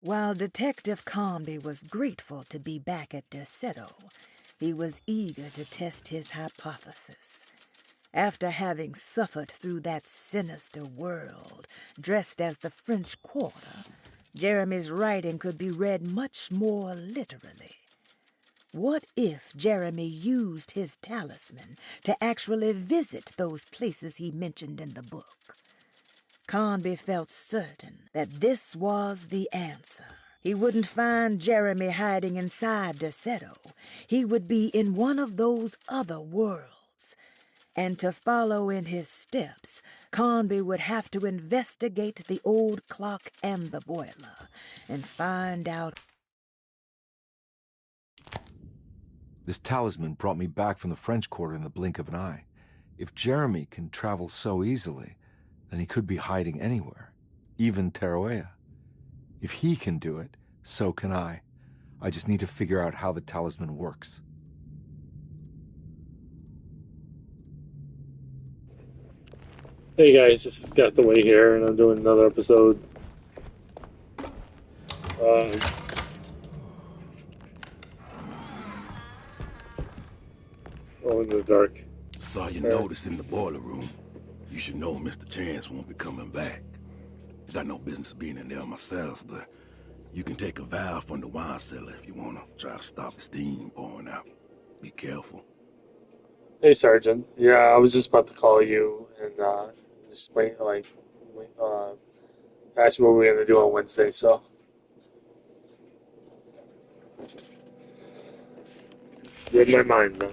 While Detective Conby was grateful to be back at Derceto, he was eager to test his hypothesis. After having suffered through that sinister world, dressed as the French Quarter, Jeremy's writing could be read much more literally. What if Jeremy used his talisman to actually visit those places he mentioned in the book? Conby felt certain that this was the answer. He wouldn't find Jeremy hiding inside Derceto. He would be in one of those other worlds. And to follow in his steps, Conby would have to investigate the old clock and the boiler and find out. This talisman brought me back from the French Quarter in the blink of an eye. If Jeremy can travel so easily, then he could be hiding anywhere, even Teruea. If he can do it, so can I. I just need to figure out how the talisman works. Hey guys, this is Got the Way here, and I'm doing another episode. Oh, in the dark. Saw your notice in the boiler room. You should know Mr. Chance won't be coming back. Got no business being in there myself, but you can take a valve from the wine cellar if you want to try to stop the steam pouring out. Be careful. Hey Sergeant, yeah, I was just about to call you and just ask you what we're gonna do on Wednesday. So read my mind, man.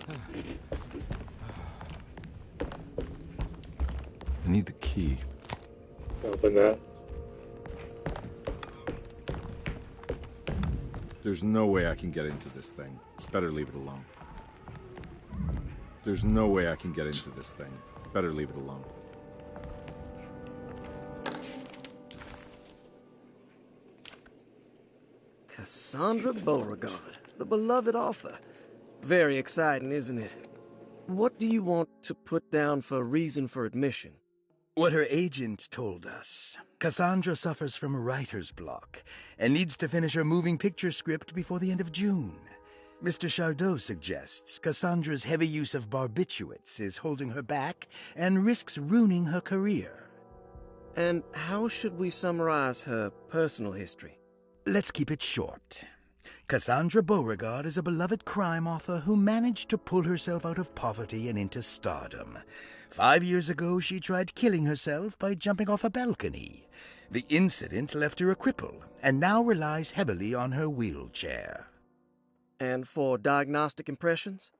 I need the key. Open that. There's no way I can get into this thing. Better leave it alone. There's no way I can get into this thing. Better leave it alone. Cassandra Beauregard, the beloved author. Very exciting, isn't it? What do you want to put down for reason for admission? What her agent told us. Cassandra suffers from writer's block and needs to finish her moving picture script before the end of June. Mr. Chardot suggests Cassandra's heavy use of barbiturates is holding her back and risks ruining her career. And how should we summarize her personal history? Let's keep it short. Cassandra Beauregard is a beloved crime author who managed to pull herself out of poverty and into stardom. 5 years ago, she tried killing herself by jumping off a balcony. The incident left her a cripple and now relies heavily on her wheelchair. And for diagnostic impressions?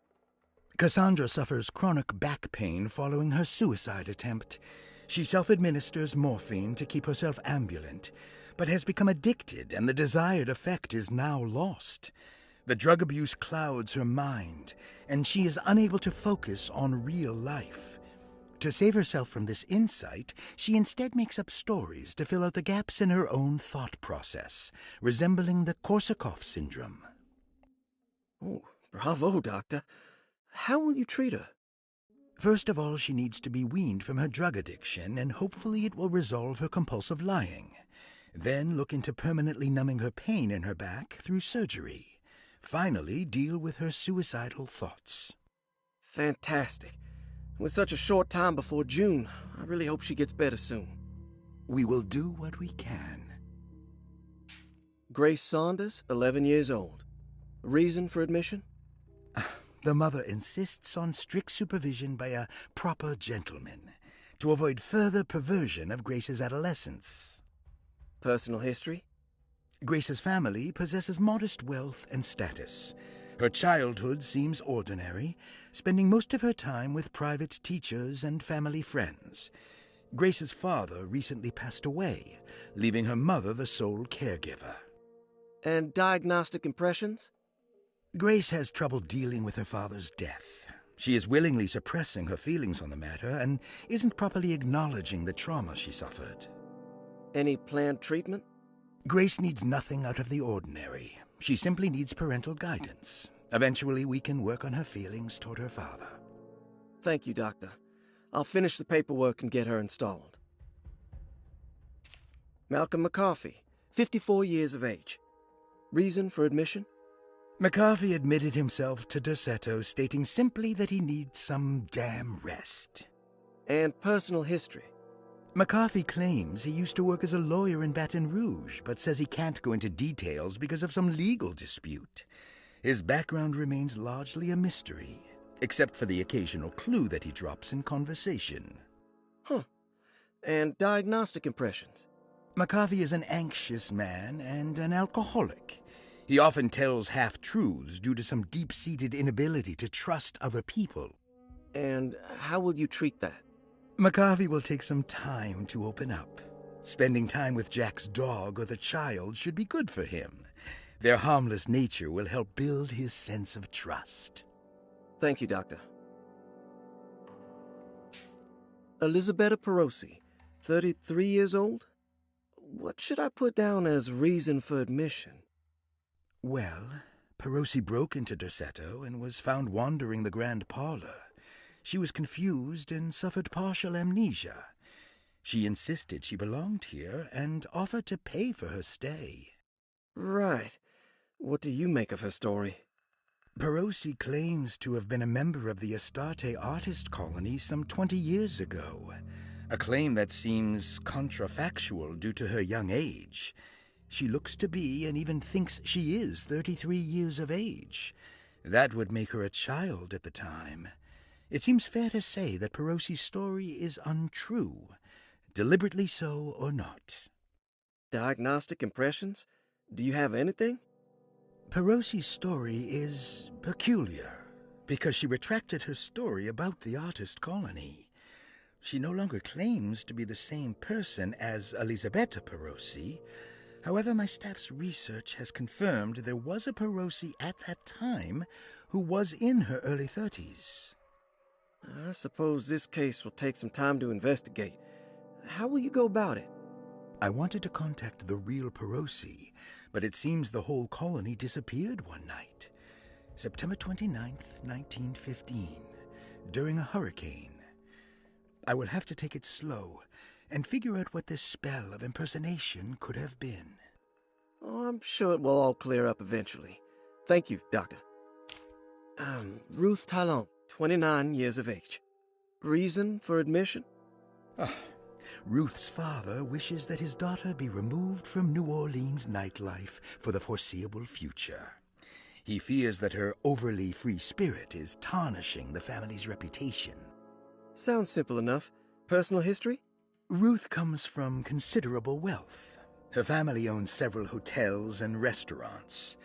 Cassandra suffers chronic back pain following her suicide attempt. She self-administers morphine to keep herself ambulant, but has become addicted and the desired effect is now lost. The drug abuse clouds her mind, and she is unable to focus on real life. To save herself from this insight, she instead makes up stories to fill out the gaps in her own thought process, resembling the Korsakoff syndrome. Oh, bravo, Doctor. How will you treat her? First of all, she needs to be weaned from her drug addiction, and hopefully it will resolve her compulsive lying. Then look into permanently numbing her pain in her back through surgery. Finally, deal with her suicidal thoughts. Fantastic. With such a short time before June, I really hope she gets better soon. We will do what we can. Grace Saunders, 11 years old. Reason for admission? The mother insists on strict supervision by a proper gentleman to avoid further perversion of Grace's adolescence. Personal history? Grace's family possesses modest wealth and status. Her childhood seems ordinary, spending most of her time with private teachers and family friends. Grace's father recently passed away, leaving her mother the sole caregiver. And diagnostic impressions? Grace has trouble dealing with her father's death. She is willingly suppressing her feelings on the matter and isn't properly acknowledging the trauma she suffered. Any planned treatment? Grace needs nothing out of the ordinary. She simply needs parental guidance. Eventually, we can work on her feelings toward her father. Thank you, Doctor. I'll finish the paperwork and get her installed. Malcolm McCarthy, 54 years of age. Reason for admission? McCarthy admitted himself to Dorsetto, stating simply that he needs some damn rest. And personal history? McCarthy claims he used to work as a lawyer in Baton Rouge, but says he can't go into details because of some legal dispute. His background remains largely a mystery, except for the occasional clue that he drops in conversation. Huh. And diagnostic impressions? McCarthy is an anxious man and an alcoholic. He often tells half-truths due to some deep-seated inability to trust other people. And how will you treat that? McCarthy will take some time to open up. Spending time with Jack's dog or the child should be good for him. Their harmless nature will help build his sense of trust. Thank you, Doctor. Elisabetta Perosi, 33 years old? What should I put down as reason for admission? Well, Perosi broke into Dorsetto and was found wandering the grand parlor. She was confused and suffered partial amnesia. She insisted she belonged here and offered to pay for her stay. Right. What do you make of her story? Perosi claims to have been a member of the Astarte artist colony some 20 years ago, a claim that seems contrafactual due to her young age. She looks to be and even thinks she is 33 years of age. That would make her a child at the time. It seems fair to say that Perosi's story is untrue, deliberately so or not. Diagnostic impressions? Do you have anything? Perosi's story is peculiar because she retracted her story about the artist colony. She no longer claims to be the same person as Elisabetta Perosi. However, my staff's research has confirmed there was a Perosi at that time who was in her early 30s. I suppose this case will take some time to investigate. How will you go about it? I wanted to contact the real Perosi, but it seems the whole colony disappeared one night, September 29th, 1915, during a hurricane. I will have to take it slow and figure out what this spell of impersonation could have been. Oh, I'm sure it will all clear up eventually. Thank you, Doctor. Ruth Talon, 29 years of age. Reason for admission? Ruth's father wishes that his daughter be removed from New Orleans nightlife for the foreseeable future. He fears that her overly free spirit is tarnishing the family's reputation. Sounds simple enough. Personal history? Ruth comes from considerable wealth. Her family owns several hotels and restaurants.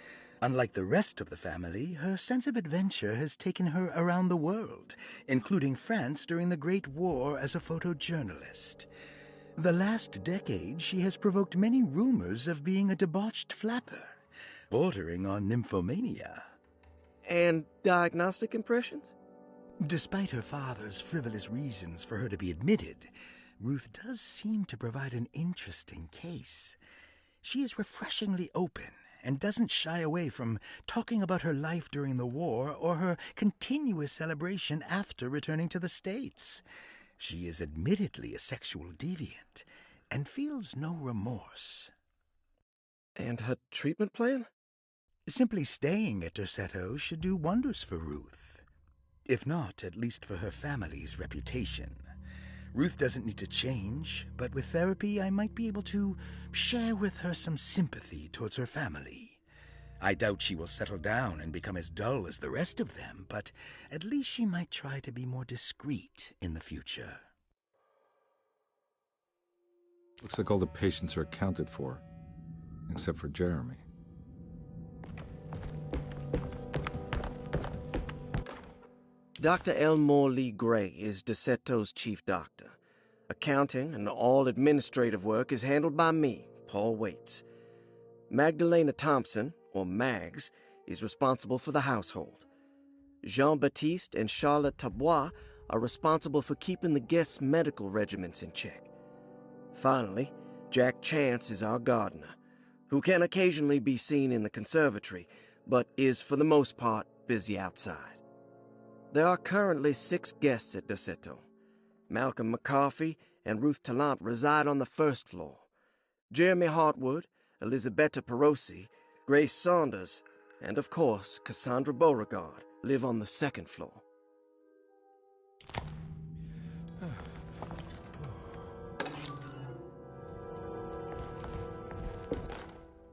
Unlike the rest of the family, her sense of adventure has taken her around the world, including France during the Great War as a photojournalist. The last decade, she has provoked many rumors of being a debauched flapper, bordering on nymphomania. And diagnostic impressions? Despite her father's frivolous reasons for her to be admitted, Ruth does seem to provide an interesting case. She is refreshingly open and doesn't shy away from talking about her life during the war or her continuous celebration after returning to the States. She is admittedly a sexual deviant and feels no remorse. And her treatment plan? Simply staying at Dorsetto should do wonders for Ruth. If not, at least for her family's reputation. Ruth doesn't need to change, but with therapy I might be able to share with her some sympathy towards her family. I doubt she will settle down and become as dull as the rest of them, but at least she might try to be more discreet in the future. Looks like all the patients are accounted for, except for Jeremy. Dr. Elmore Lee Gray is Dorsetto's chief doctor. Accounting and all administrative work is handled by me, Paul Waits. Magdalena Thompson, or Mags, is responsible for the household. Jean-Baptiste and Charlotte Tabois are responsible for keeping the guests' medical regimens in check. Finally, Jack Chance is our gardener, who can occasionally be seen in the conservatory, but is for the most part busy outside. There are currently 6 guests at Dorsetto. Malcolm McCarthy and Ruth Tallant reside on the first floor. Jeremy Hartwood, Elisabetta Perosi, Grace Saunders, and of course, Cassandra Beauregard live on the second floor.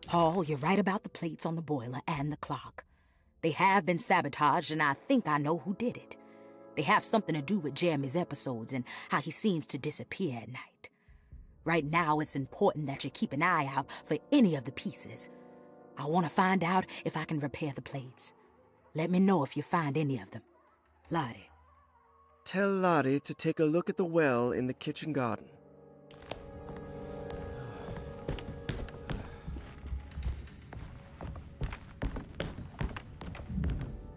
Paul, you're right about the plates on the boiler and the clock. They have been sabotaged, and I think I know who did it. They have something to do with Jeremy's episodes and how he seems to disappear at night. Right now, it's important that you keep an eye out for any of the pieces. I want to find out if I can repair the plates. Let me know if you find any of them. Lottie. Tell Lottie to take a look at the well in the kitchen garden.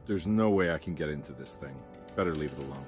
There's no way I can get into this thing. Better leave it alone.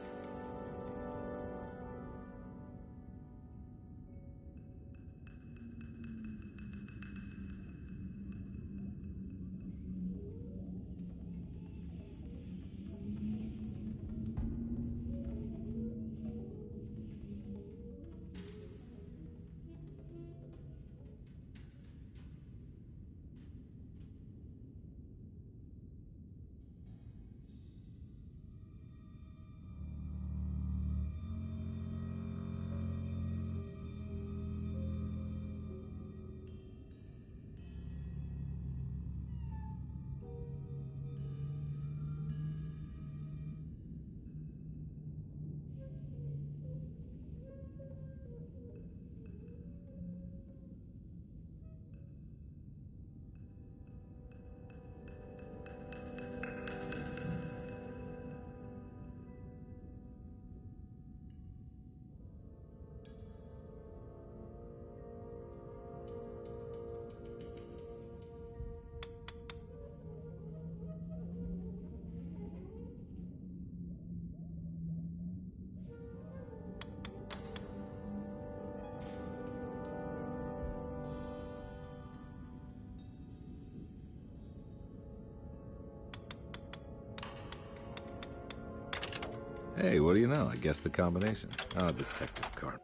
Hey, what do you know? I guessed the combination. Oh, detective card.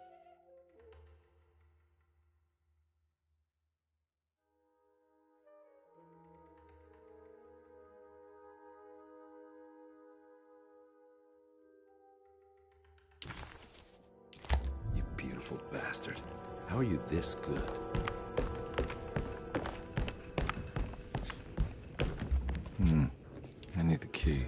You beautiful bastard. How are you this good? I need the key.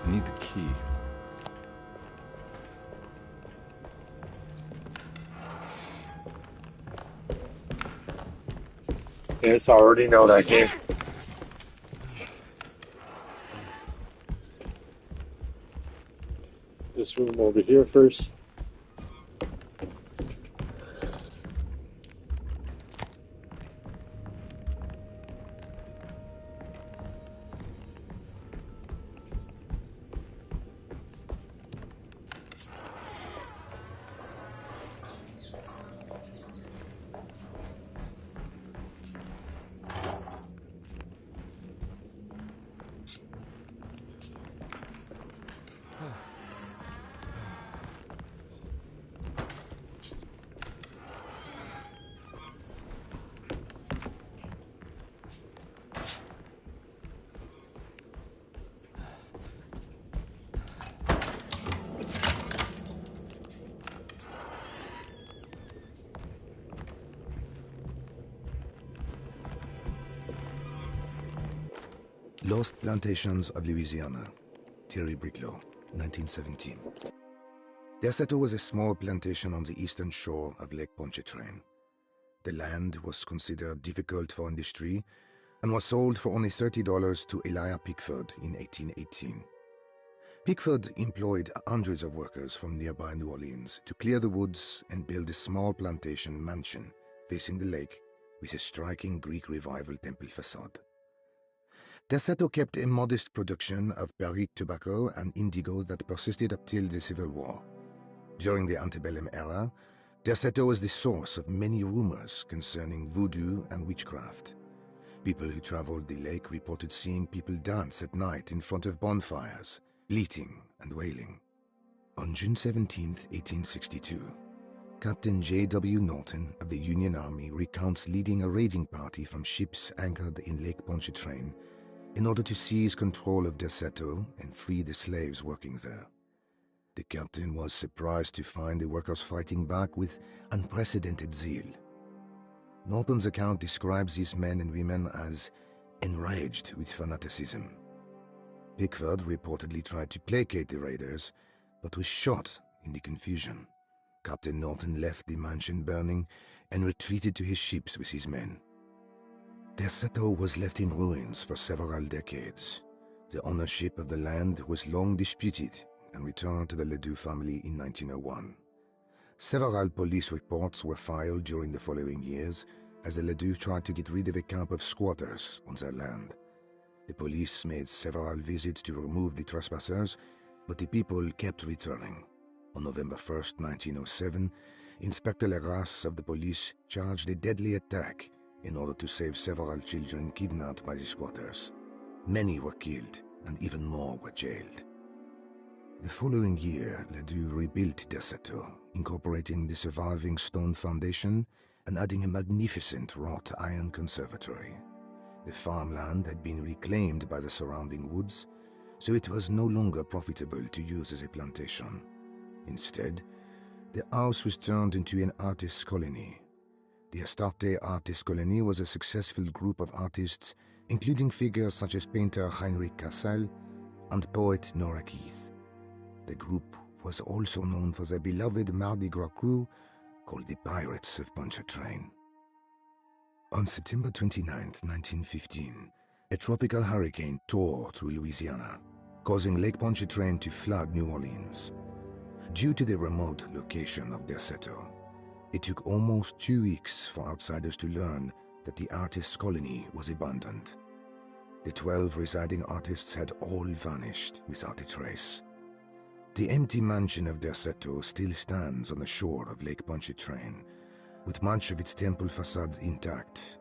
I need the key. Yes, I already know that game. This room over here first. Lost Plantations of Louisiana, Thierry Briclot, 1917. Deseto was a small plantation on the eastern shore of Lake Pontchartrain. The land was considered difficult for industry, and was sold for only $30 to Elijah Pickford in 1818. Pickford employed hundreds of workers from nearby New Orleans to clear the woods and build a small plantation mansion facing the lake with a striking Greek Revival temple facade. Derceto kept a modest production of Barrique tobacco and indigo that persisted up till the Civil War. During the antebellum era, Derceto was the source of many rumors concerning voodoo and witchcraft. People who traveled the lake reported seeing people dance at night in front of bonfires, bleating and wailing. On June 17, 1862, Captain J.W. Norton of the Union Army recounts leading a raiding party from ships anchored in Lake Pontchartrain in order to seize control of Derceto and free the slaves working there. The captain was surprised to find the workers fighting back with unprecedented zeal. Norton's account describes these men and women as enraged with fanaticism. Pickford reportedly tried to placate the raiders, but was shot in the confusion. Captain Norton left the mansion burning and retreated to his ships with his men. Derceto was left in ruins for several decades. The ownership of the land was long disputed and returned to the Ledoux family in 1901. Several police reports were filed during the following years as the Ledoux tried to get rid of a camp of squatters on their land. The police made several visits to remove the trespassers, but the people kept returning. On November 1st, 1907, Inspector Legrasse of the police charged a deadly attack in order to save several children kidnapped by the squatters. Many were killed, and even more were jailed. The following year, Ledoux rebuilt Derceto, incorporating the surviving stone foundation and adding a magnificent wrought iron conservatory. The farmland had been reclaimed by the surrounding woods, so it was no longer profitable to use as a plantation. Instead, the house was turned into an artist's colony. The Astarte Artist Colony was a successful group of artists, including figures such as painter Heinrich Cassel and poet Nora Keith. The group was also known for their beloved Mardi Gras crew called the Pirates of Pontchartrain. On September 29, 1915, a tropical hurricane tore through Louisiana, causing Lake Pontchartrain to flood New Orleans. Due to the remote location of Derceto, it took almost 2 weeks for outsiders to learn that the artist's colony was abandoned. The 12 residing artists had all vanished without a trace. The empty mansion of Derceto still stands on the shore of Lake Pontchartrain, with much of its temple facade intact.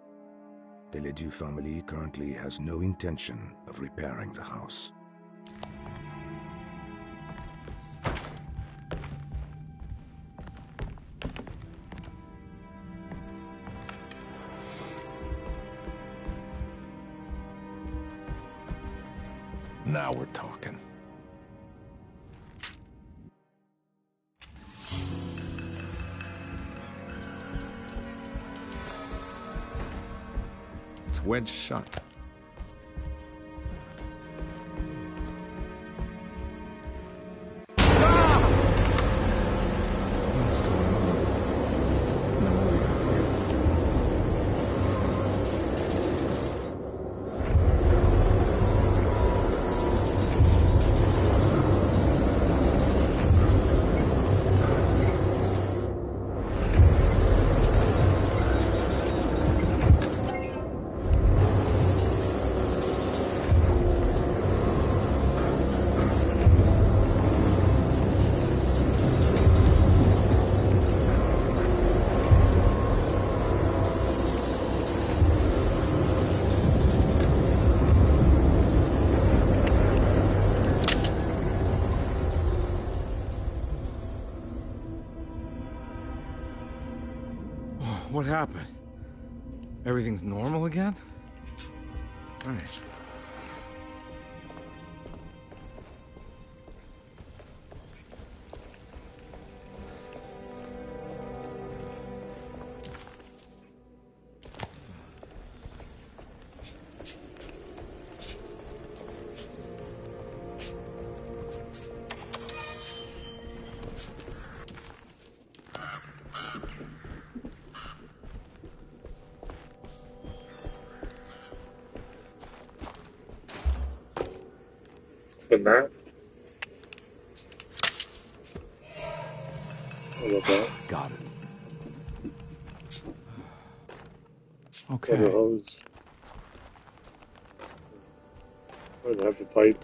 The Ledoux family currently has no intention of repairing the house. Now we're talking. It's wedged shut. What happened? Everything's normal again? Right. Good map. I love that. Got it. Water Okay. hose. I don't have the pipe.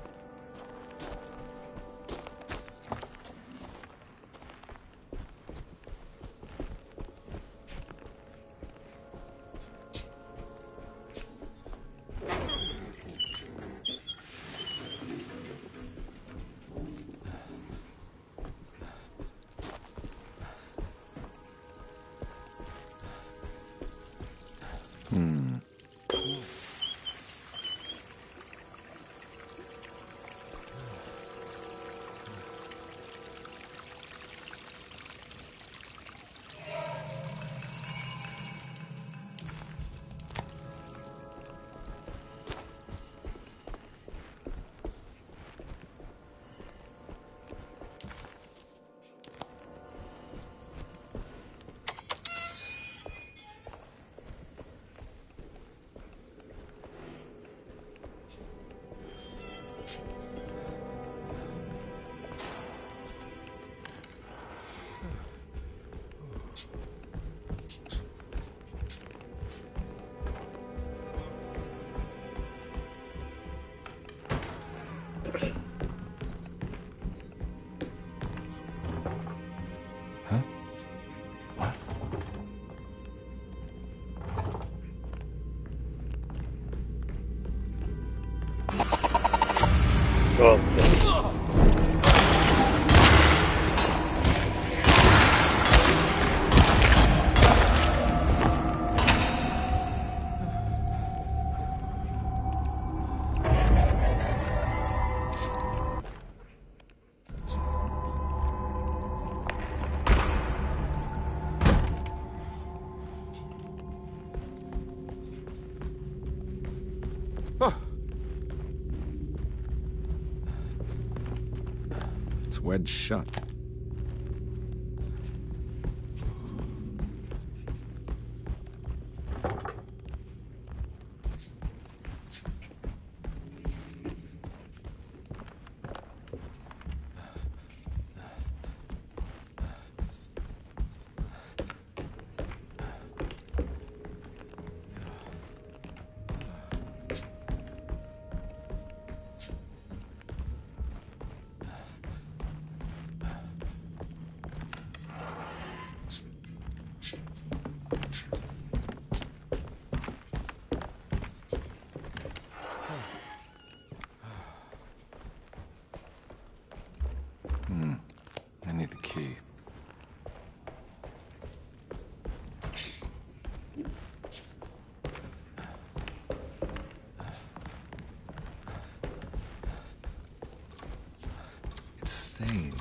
Huh? What? Oh, It's wedged shut. I need the key. It's stained.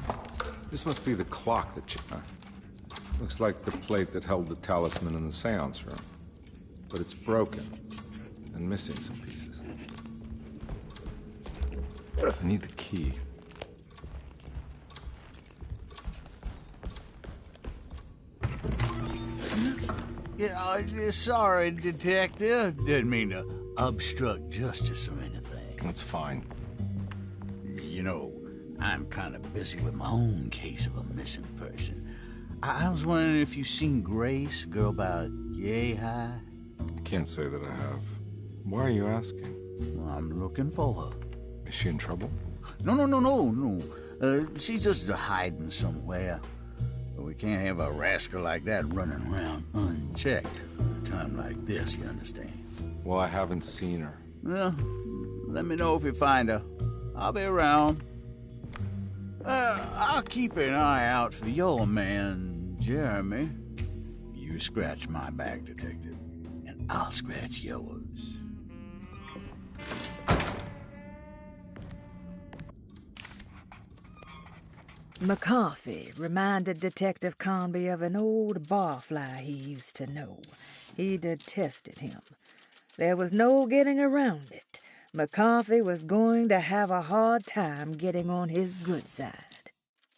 This must be the clock that looks like the plate that held the talisman in the seance room. But it's broken and missing some pieces. I need the key. Sorry, Detective. Didn't mean to obstruct justice or anything. That's fine. You know, I'm kind of busy with my own case of a missing person. I was wondering if you've seen Grace, girl about yay high? I can't say that I have. Why are you asking? Well, I'm looking for her. Is she in trouble? No. She's just hiding somewhere. But we can't have a rascal like that running around unchecked at a time like this, you understand? Well, I haven't seen her. Well, let me know if you find her. I'll be around. I'll keep an eye out for your man, Jeremy. You scratch my back, Detective, and I'll scratch yours. McCarthy reminded Detective Conby of an old barfly he used to know. He detested him. There was no getting around it. McCarthy was going to have a hard time getting on his good side.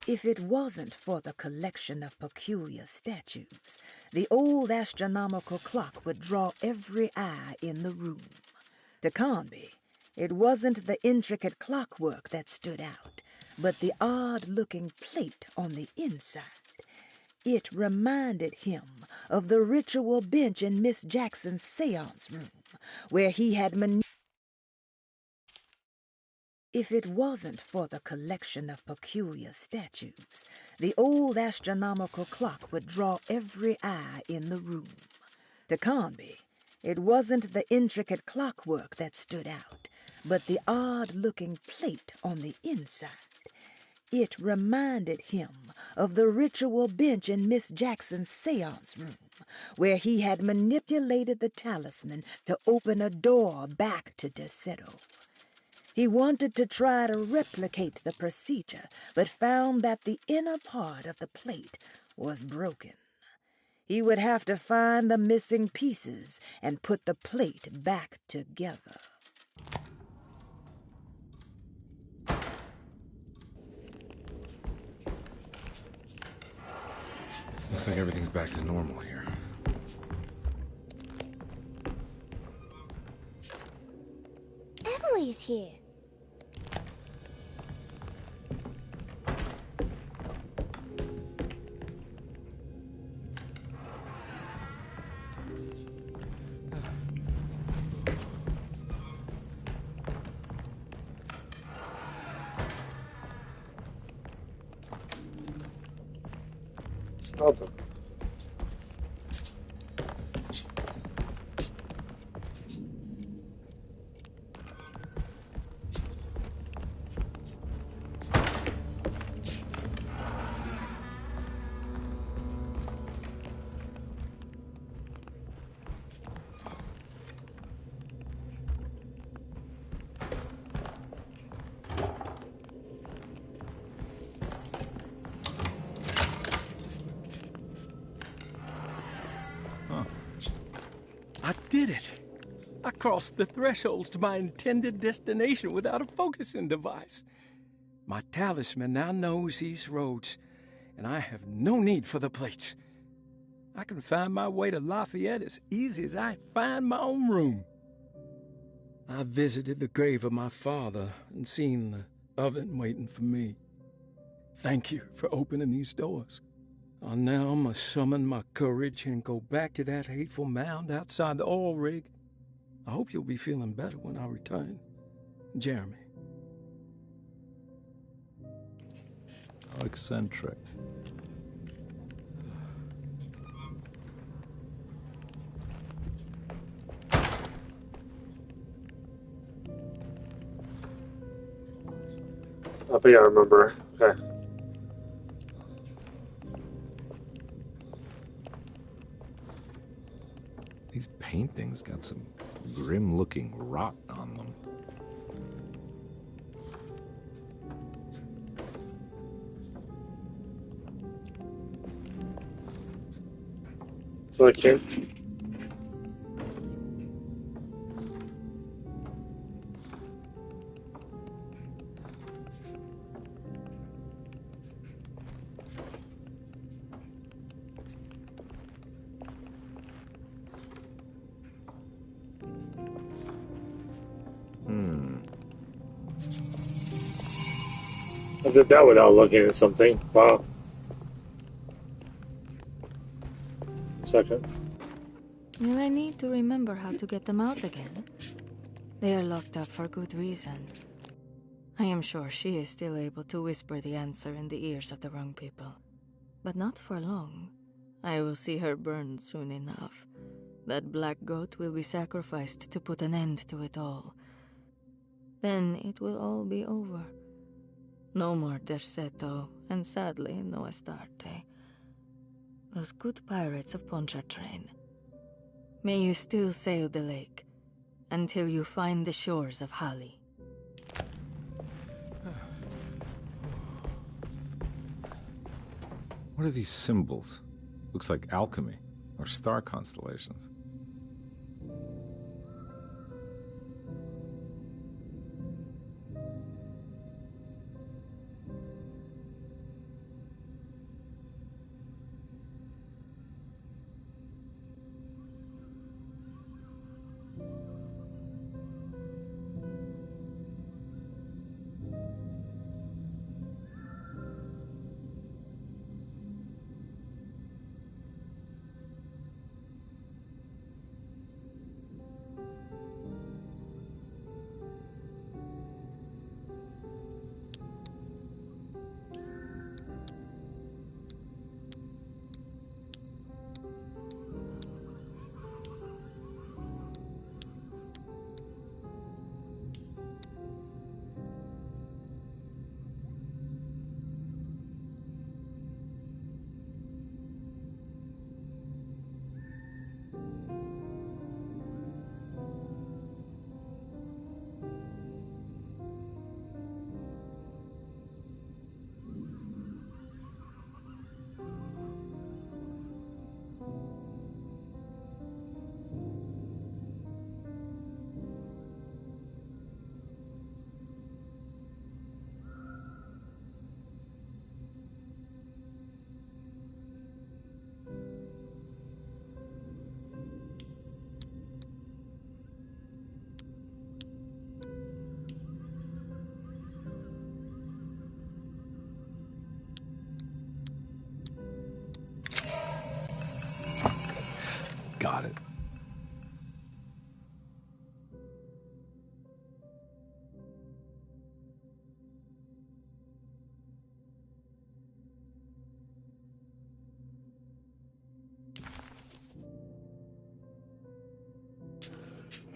If it wasn't for the collection of peculiar statues, the old astronomical clock would draw every eye in the room. To Conby, It wasn't the intricate clockwork that stood out, but the odd-looking plate on the inside. It reminded him of the ritual bench in Miss Jackson's seance room, where he had If it wasn't for the collection of peculiar statues, the old astronomical clock would draw every eye in the room. To Conby, it wasn't the intricate clockwork that stood out, but the odd-looking plate on the inside. It reminded him of the ritual bench in Miss Jackson's seance room, where he had manipulated the talisman to open a door back to Deseto. He wanted to try to replicate the procedure, but found that the inner part of the plate was broken. He would have to find the missing pieces and put the plate back together. Looks like everything's back to normal here. Emily's here. Nothing. I did it! I crossed the thresholds to my intended destination without a focusing device. My talisman now knows these roads, and I have no need for the plates. I can find my way to Lafayette as easy as I find my own room. I visited the grave of my father and seen the oven waiting for me. Thank you for opening these doors. I now must summon my courage and go back to that hateful mound outside the oil rig. I hope you'll be feeling better when I return. Jeremy. How eccentric. I think I remember. Okay. These paintings got some grim-looking rot on them. So I can't. I did that without looking at something. Wow. Second. Will I need to remember how to get them out again? They are locked up for good reason. I am sure she is still able to whisper the answer in the ears of the wrong people. But not for long. I will see her burned soon enough. That black goat will be sacrificed to put an end to it all. Then it will all be over. No more Derceto, and sadly, no Astarte. Those good pirates of Pontchartrain. May you still sail the lake, until you find the shores of Hali. What are these symbols? Looks like alchemy, or star constellations.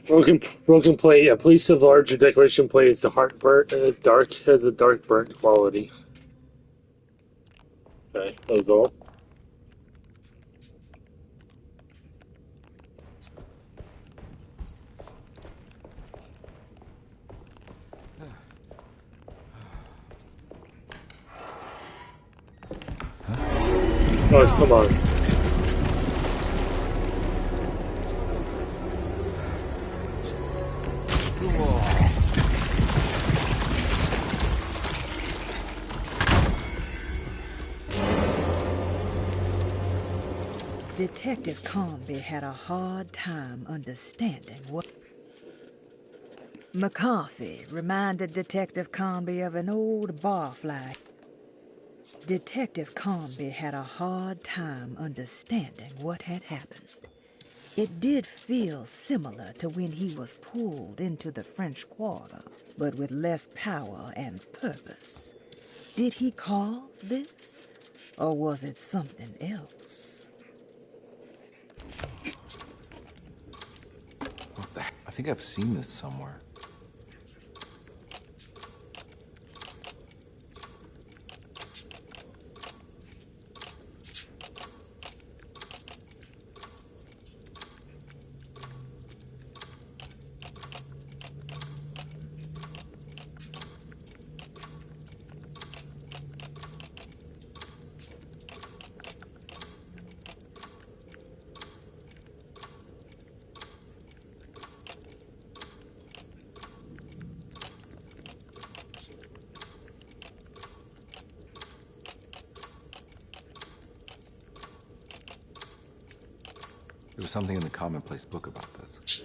Broken plate. Yeah, piece of larger decoration plate. It's a heart burnt and it's dark. Has a dark burnt quality. Okay, that was all. Oh, come on. Detective Comby had a hard time understanding what... McCarthy reminded Detective Comby of an old barfly. Detective Comby had a hard time understanding what had happened. It did feel similar to when he was pulled into the French Quarter, but with less power and purpose. Did he cause this, or was it something else? What the heck? I think I've seen this somewhere. There was something in the commonplace book about this.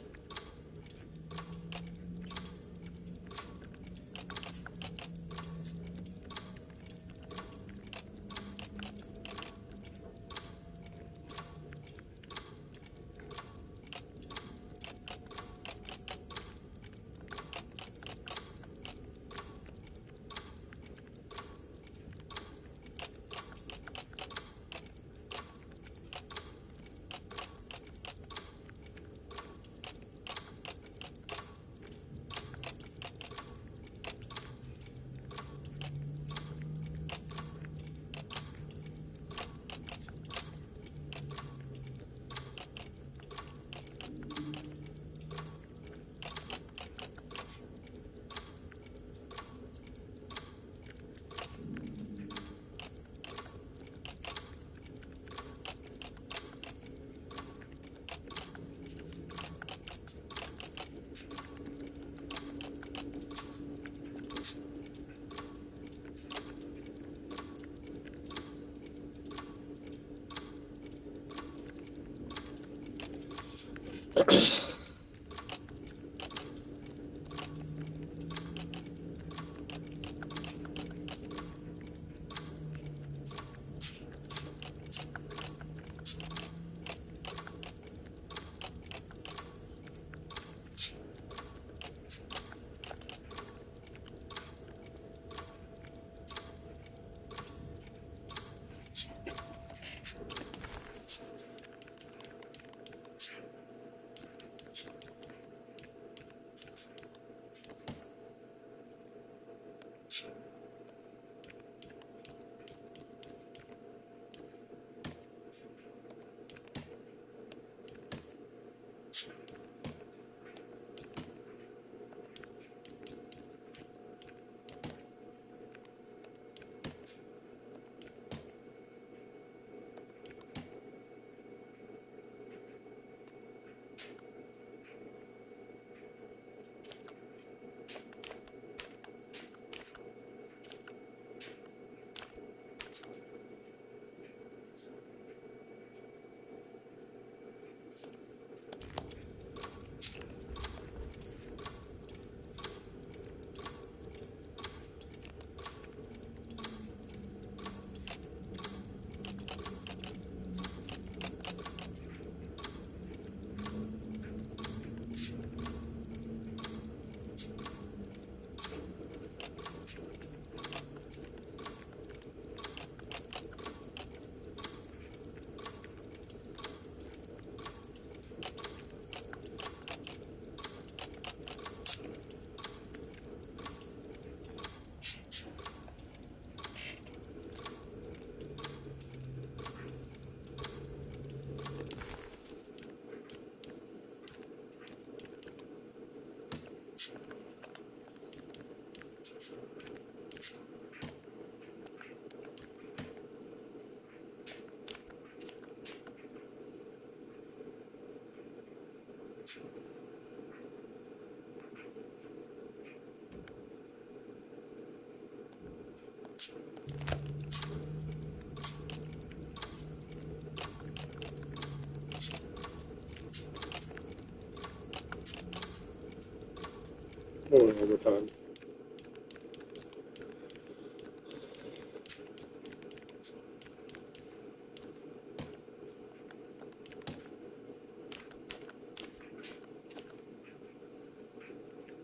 Going overtime.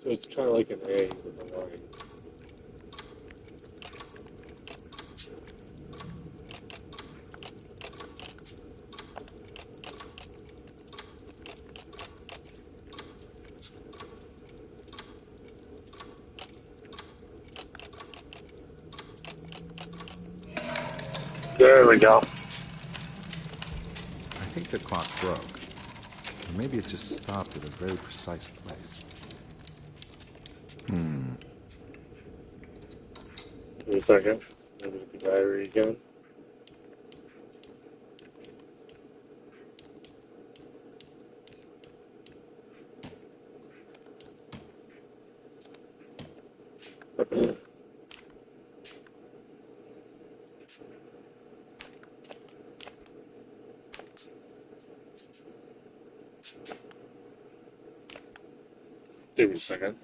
So it's kind of like an A with a line. There we go. I think the clock broke. Or maybe it just stopped at a very precise place. Give me a second. Let me get the battery again. Give me a second.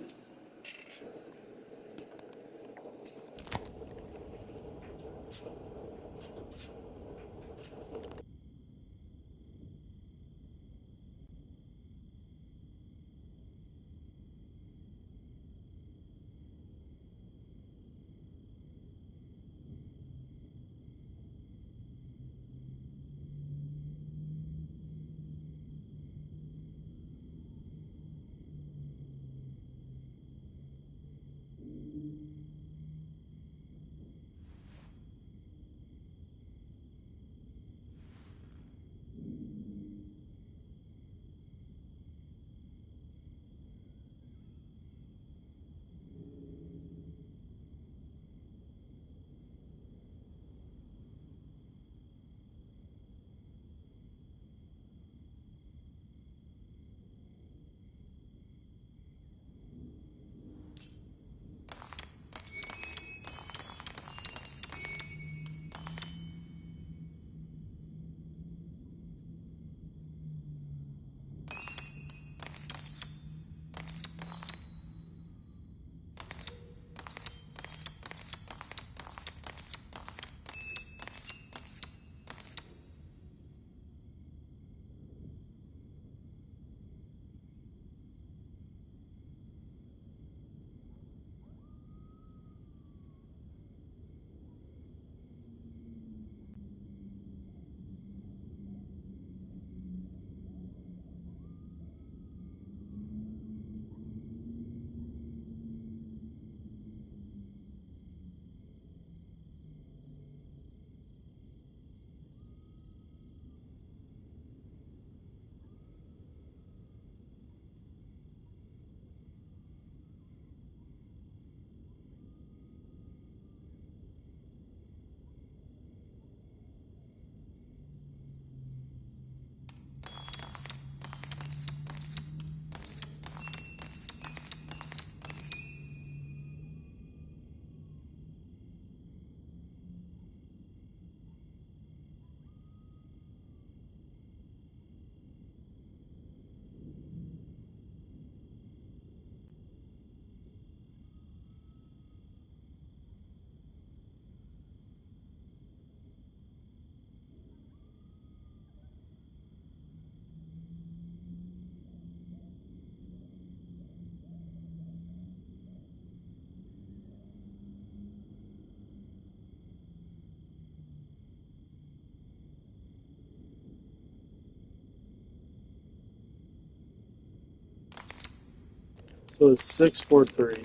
So it's 643.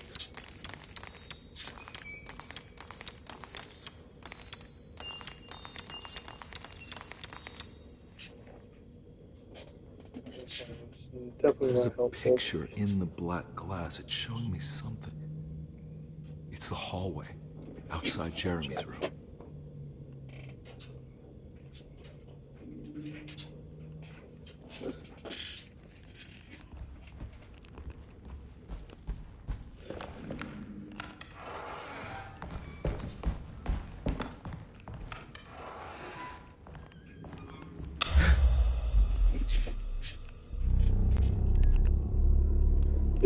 Definitely There's a not helpful. picture in the black glass. It's showing me something. It's the hallway outside Jeremy's room.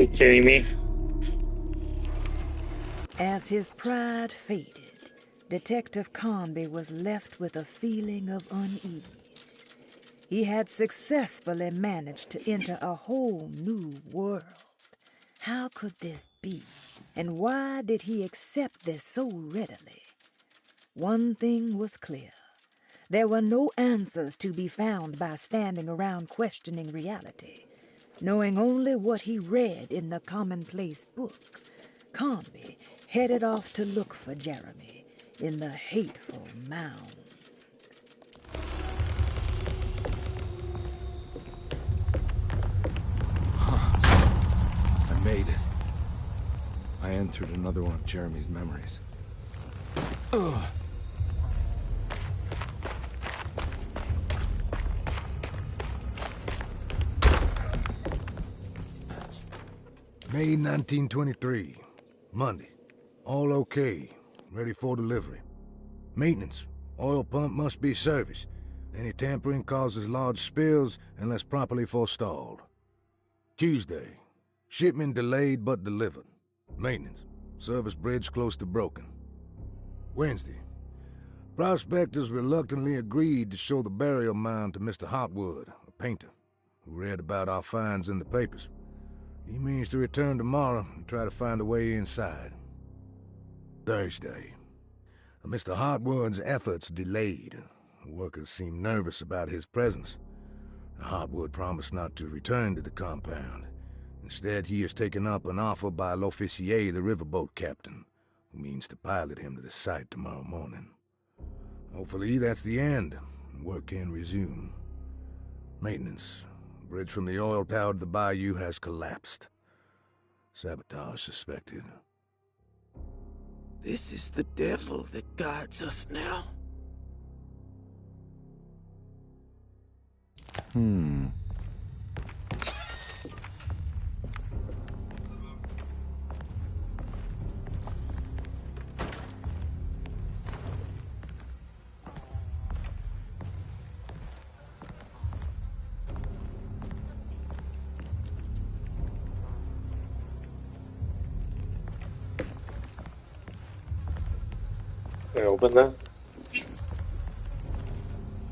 you kidding me? As his pride faded, Detective Conby was left with a feeling of unease. He had successfully managed to enter a whole new world. How could this be? And why did he accept this so readily? One thing was clear. There were no answers to be found by standing around questioning reality. Knowing only what he read in the commonplace book, Conby headed off to look for Jeremy in the hateful mound. I made it. I entered another one of Jeremy's memories. Ugh. May 1923. Monday. All okay. Ready for delivery. Maintenance. Oil pump must be serviced. Any tampering causes large spills unless properly forestalled. Tuesday. Shipment delayed but delivered. Maintenance. Service bridge close to broken. Wednesday. Prospectors reluctantly agreed to show the burial mound to Mr. Hotwood, a painter, who read about our finds in the papers. He means to return tomorrow and try to find a way inside. Thursday. Mr. Hotwood's efforts delayed. The workers seemed nervous about his presence. Hotwood promised not to return to the compound. Instead, he has taken up an offer by L'Officier, the riverboat captain, who means to pilot him to the site tomorrow morning. Hopefully, that's the end, and work can resume. Maintenance. Bridge from the oil tower to the bayou has collapsed. Sabotage suspected. This is the devil that guides us now. Can I open that?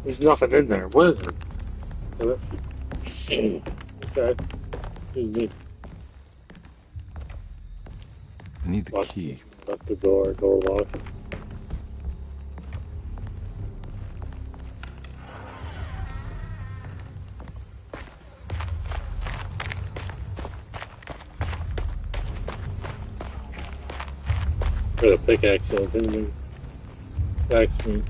There's nothing in there. What is it? Okay. Easy. I need the key. Lock the door locked. Put a pickaxe open. Axe me.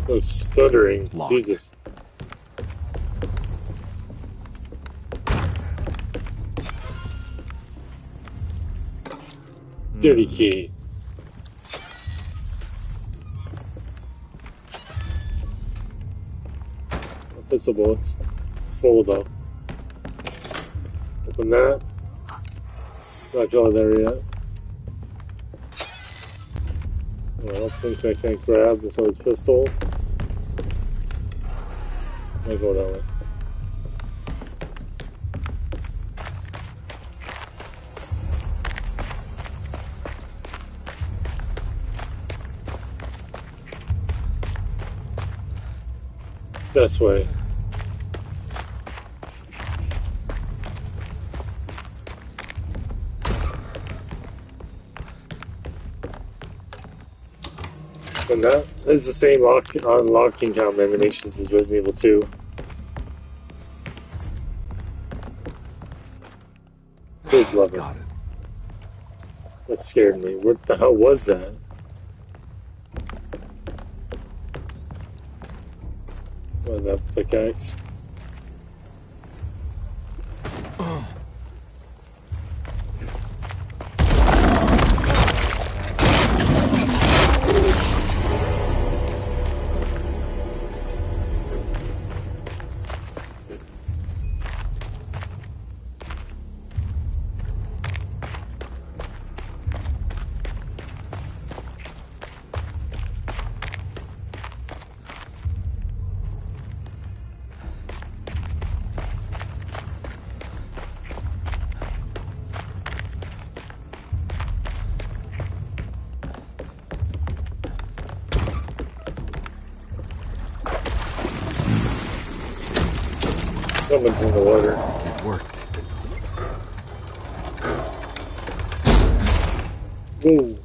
Oh, stuttering. Locked. Jesus. Dirty key. Pistol bullets. It's full though. Open that. Not going there yet. Well, things I can't grab besides pistol. I go that way. This way. And that is the same unlocking count animations as Resident Evil 2. Good level. Got it. That scared me. What the hell was that? What is that, pickaxe? Someone's in the water. It worked. Ooh.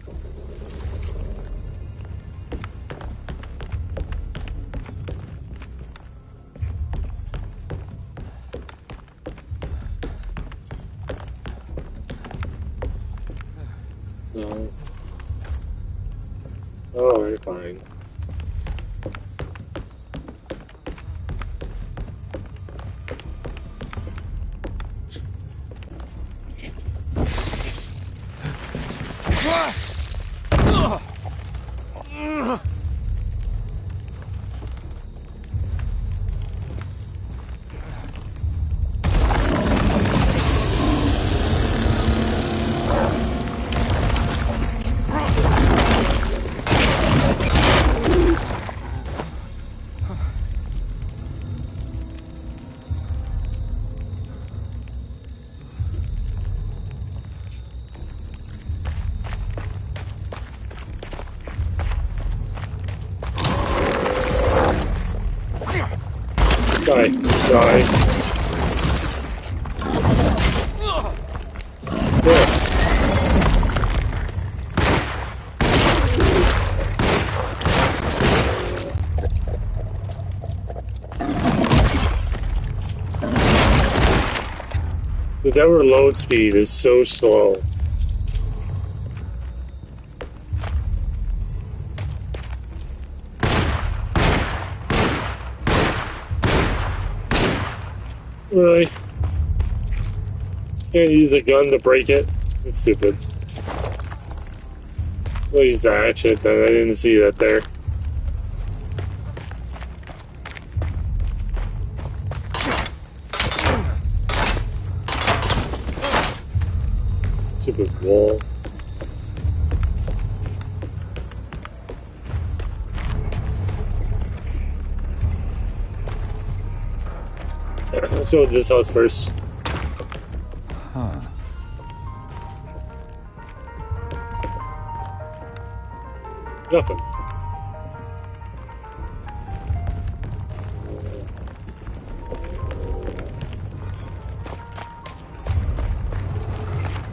No. Oh, you're fine. Die. Die. Yeah. The Denver load speed is so slow. Really? Can't use a gun to break it? That's stupid. We'll use the hatchet then. I didn't see that there. Stupid wall. Let's go with this house first. Huh. Nothing.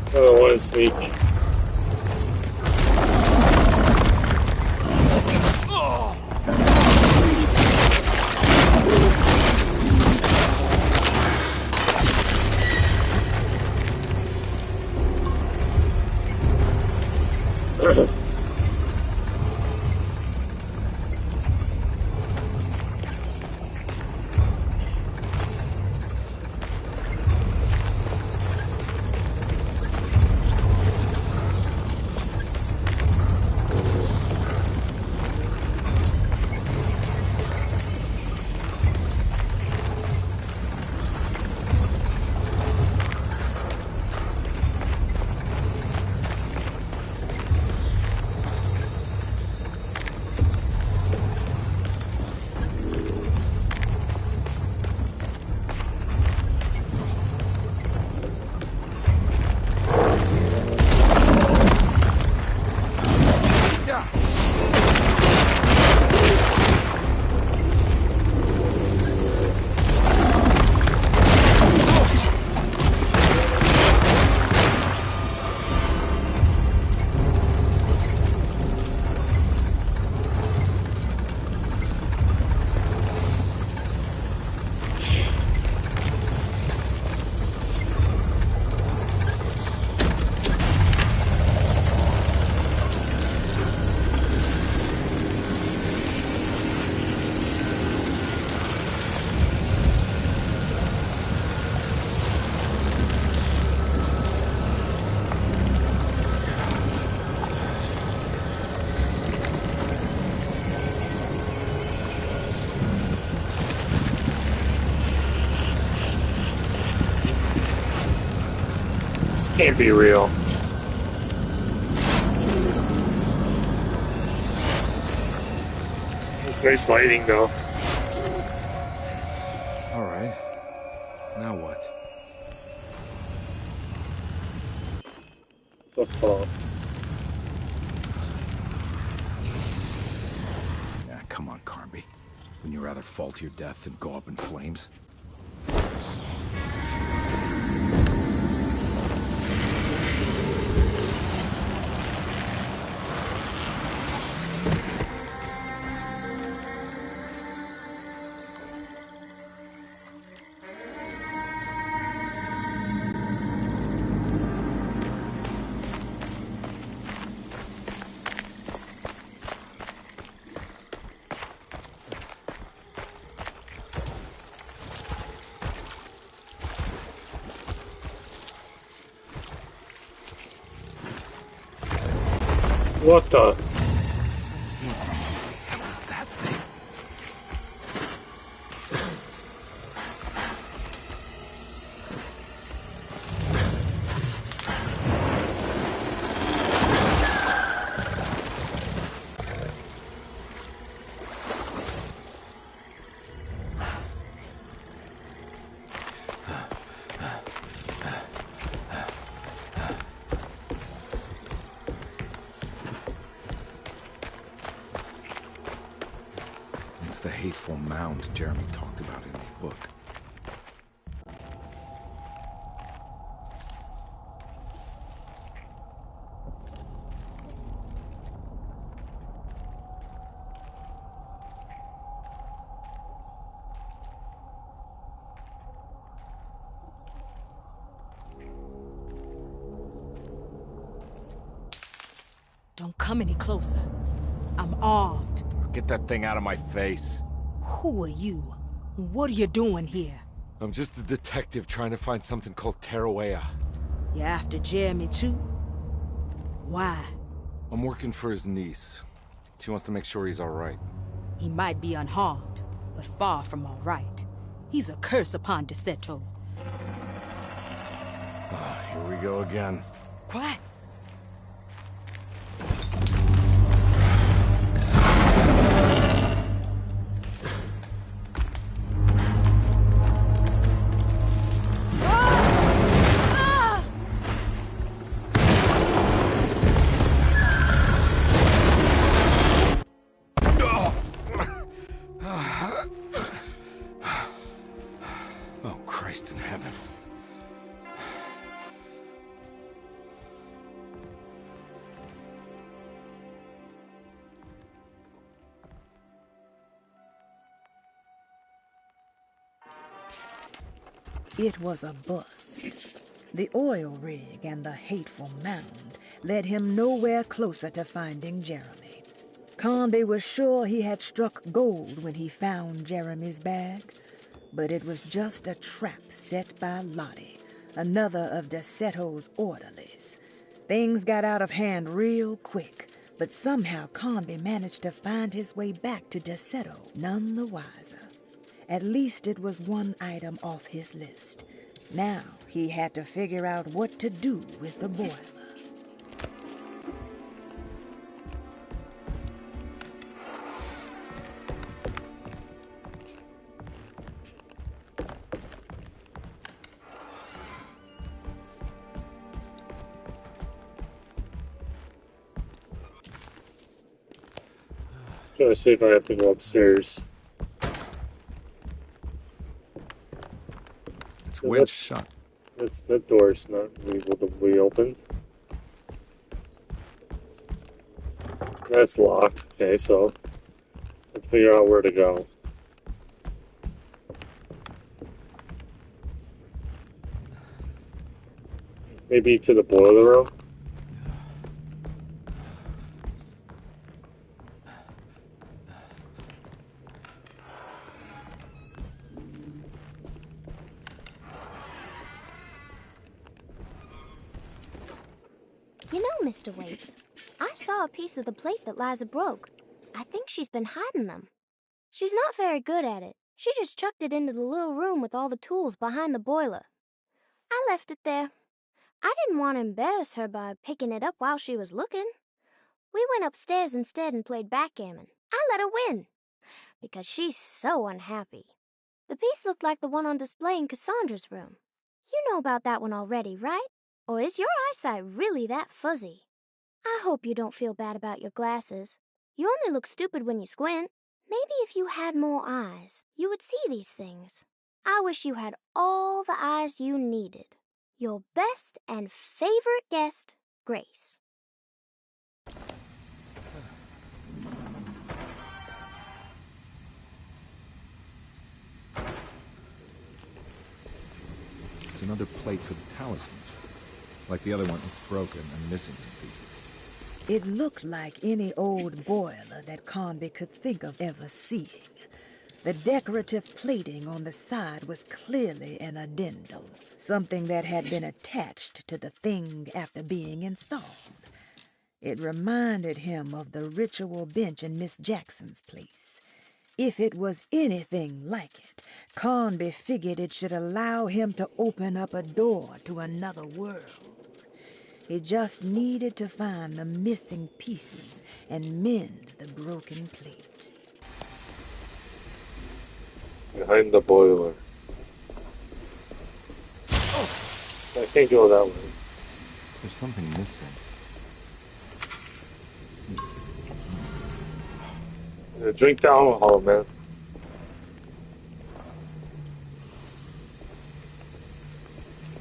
I don't want to sneak. This can't be real. It's nice lighting, though. All right. Now what? That's all. Yeah, come on, Carnby. Wouldn't you rather fall to your death than go up in flames? What the? It's the hateful mound Jeremy talked about in his book. Don't come any closer. I'm armed. Get that thing out of my face. Who are you? What are you doing here? I'm just a detective trying to find something called Tarawea. You after Jeremy too? Why? I'm working for his niece. She wants to make sure he's all right. He might be unharmed, but far from all right. He's a curse upon Deseto. Here we go again. Quiet. Oh, Christ in heaven. It was a bust. The oil rig and the hateful mound led him nowhere closer to finding Jeremy. Conde was sure he had struck gold when he found Jeremy's bag, but it was just a trap set by Lottie, another of Deseto's orderlies. Things got out of hand real quick, but somehow Conde managed to find his way back to Deseto none the wiser. At least it was one item off his list. Now he had to figure out what to do with the boiler. Trying to see if I have to go upstairs. It's wedged shut. That door's not able to be opened. That's locked. Okay, so let's figure out where to go. Maybe to the boiler room? You know, Mr. Waits, I saw a piece of the plate that Liza broke. I think she's been hiding them. She's not very good at it. She just chucked it into the little room with all the tools behind the boiler. I left it there. I didn't want to embarrass her by picking it up while she was looking. We went upstairs instead and played backgammon. I let her win, because she's so unhappy. The piece looked like the one on display in Cassandra's room. You know about that one already, right? Or is your eyesight really that fuzzy? I hope you don't feel bad about your glasses. You only look stupid when you squint. Maybe if you had more eyes, you would see these things. I wish you had all the eyes you needed. Your best and favorite guest, Grace. It's another plate for the talisman. Like the other one, it's broken and missing some pieces. It looked like any old boiler that Conby could think of ever seeing. The decorative plating on the side was clearly an addendum, something that had been attached to the thing after being installed. It reminded him of the ritual bench in Miss Jackson's place. If it was anything like it, Conby figured it should allow him to open up a door to another world. He just needed to find the missing pieces and mend the broken plate. Behind the boiler. Oh, I can't go that way. There's something missing. Drink the alcohol, man.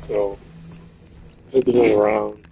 So, looking around.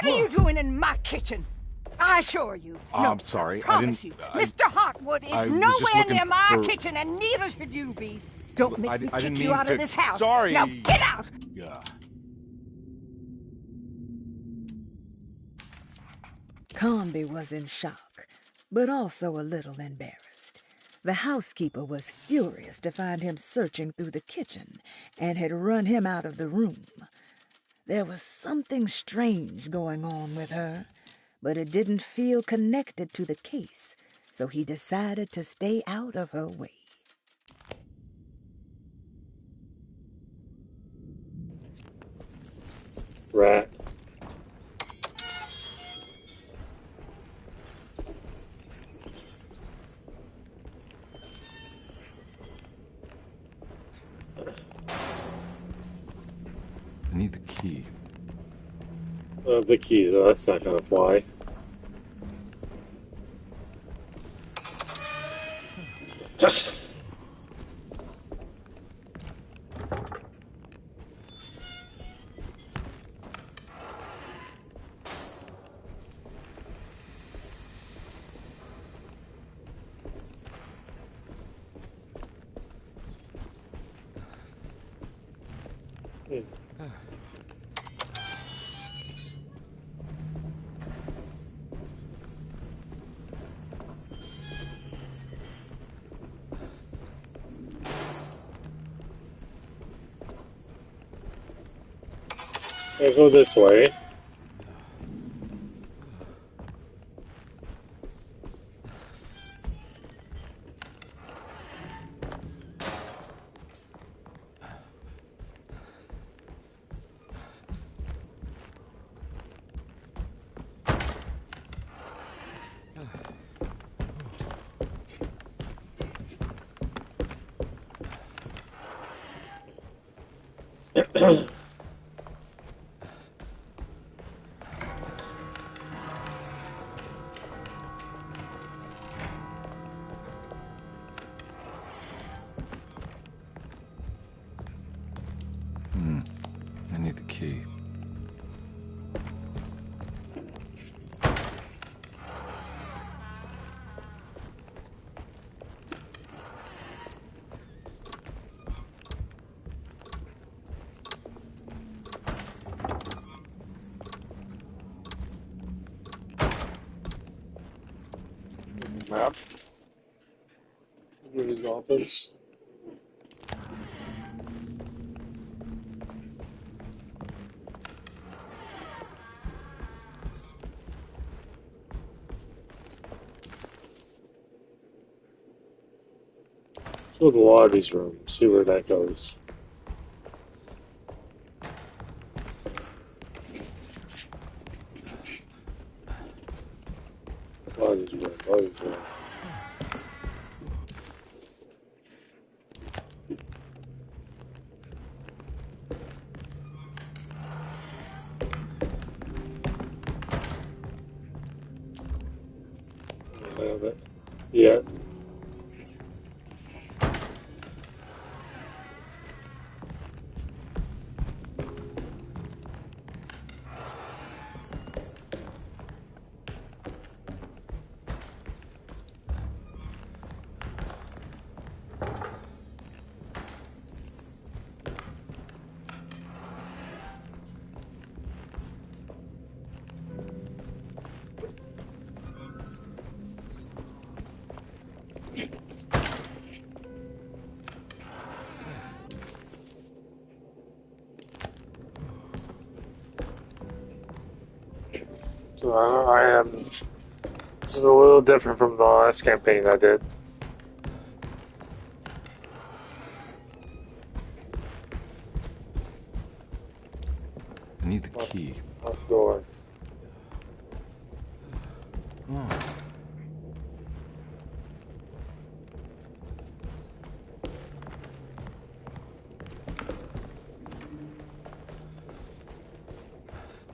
What are you doing in my kitchen? I assure you. No, I'm sorry. I promise you. Mr. Hartwood is nowhere near my kitchen, and neither should you be. Don't make me kick you out of this house. Sorry. Now get out! Yeah. Conby was in shock, but also a little embarrassed. The housekeeper was furious to find him searching through the kitchen and had run him out of the room. There was something strange going on with her, but it didn't feel connected to the case, so he decided to stay out of her way. Rat. I need the key. The key, though, that's not gonna fly. I'll go this way. I need the key. Map. In his office. Let's go to the Lotte's room, see where that goes. Lotte's room. Yeah. So I am. This is a little different from the last campaign I did. I need the key. Locked door. Oh.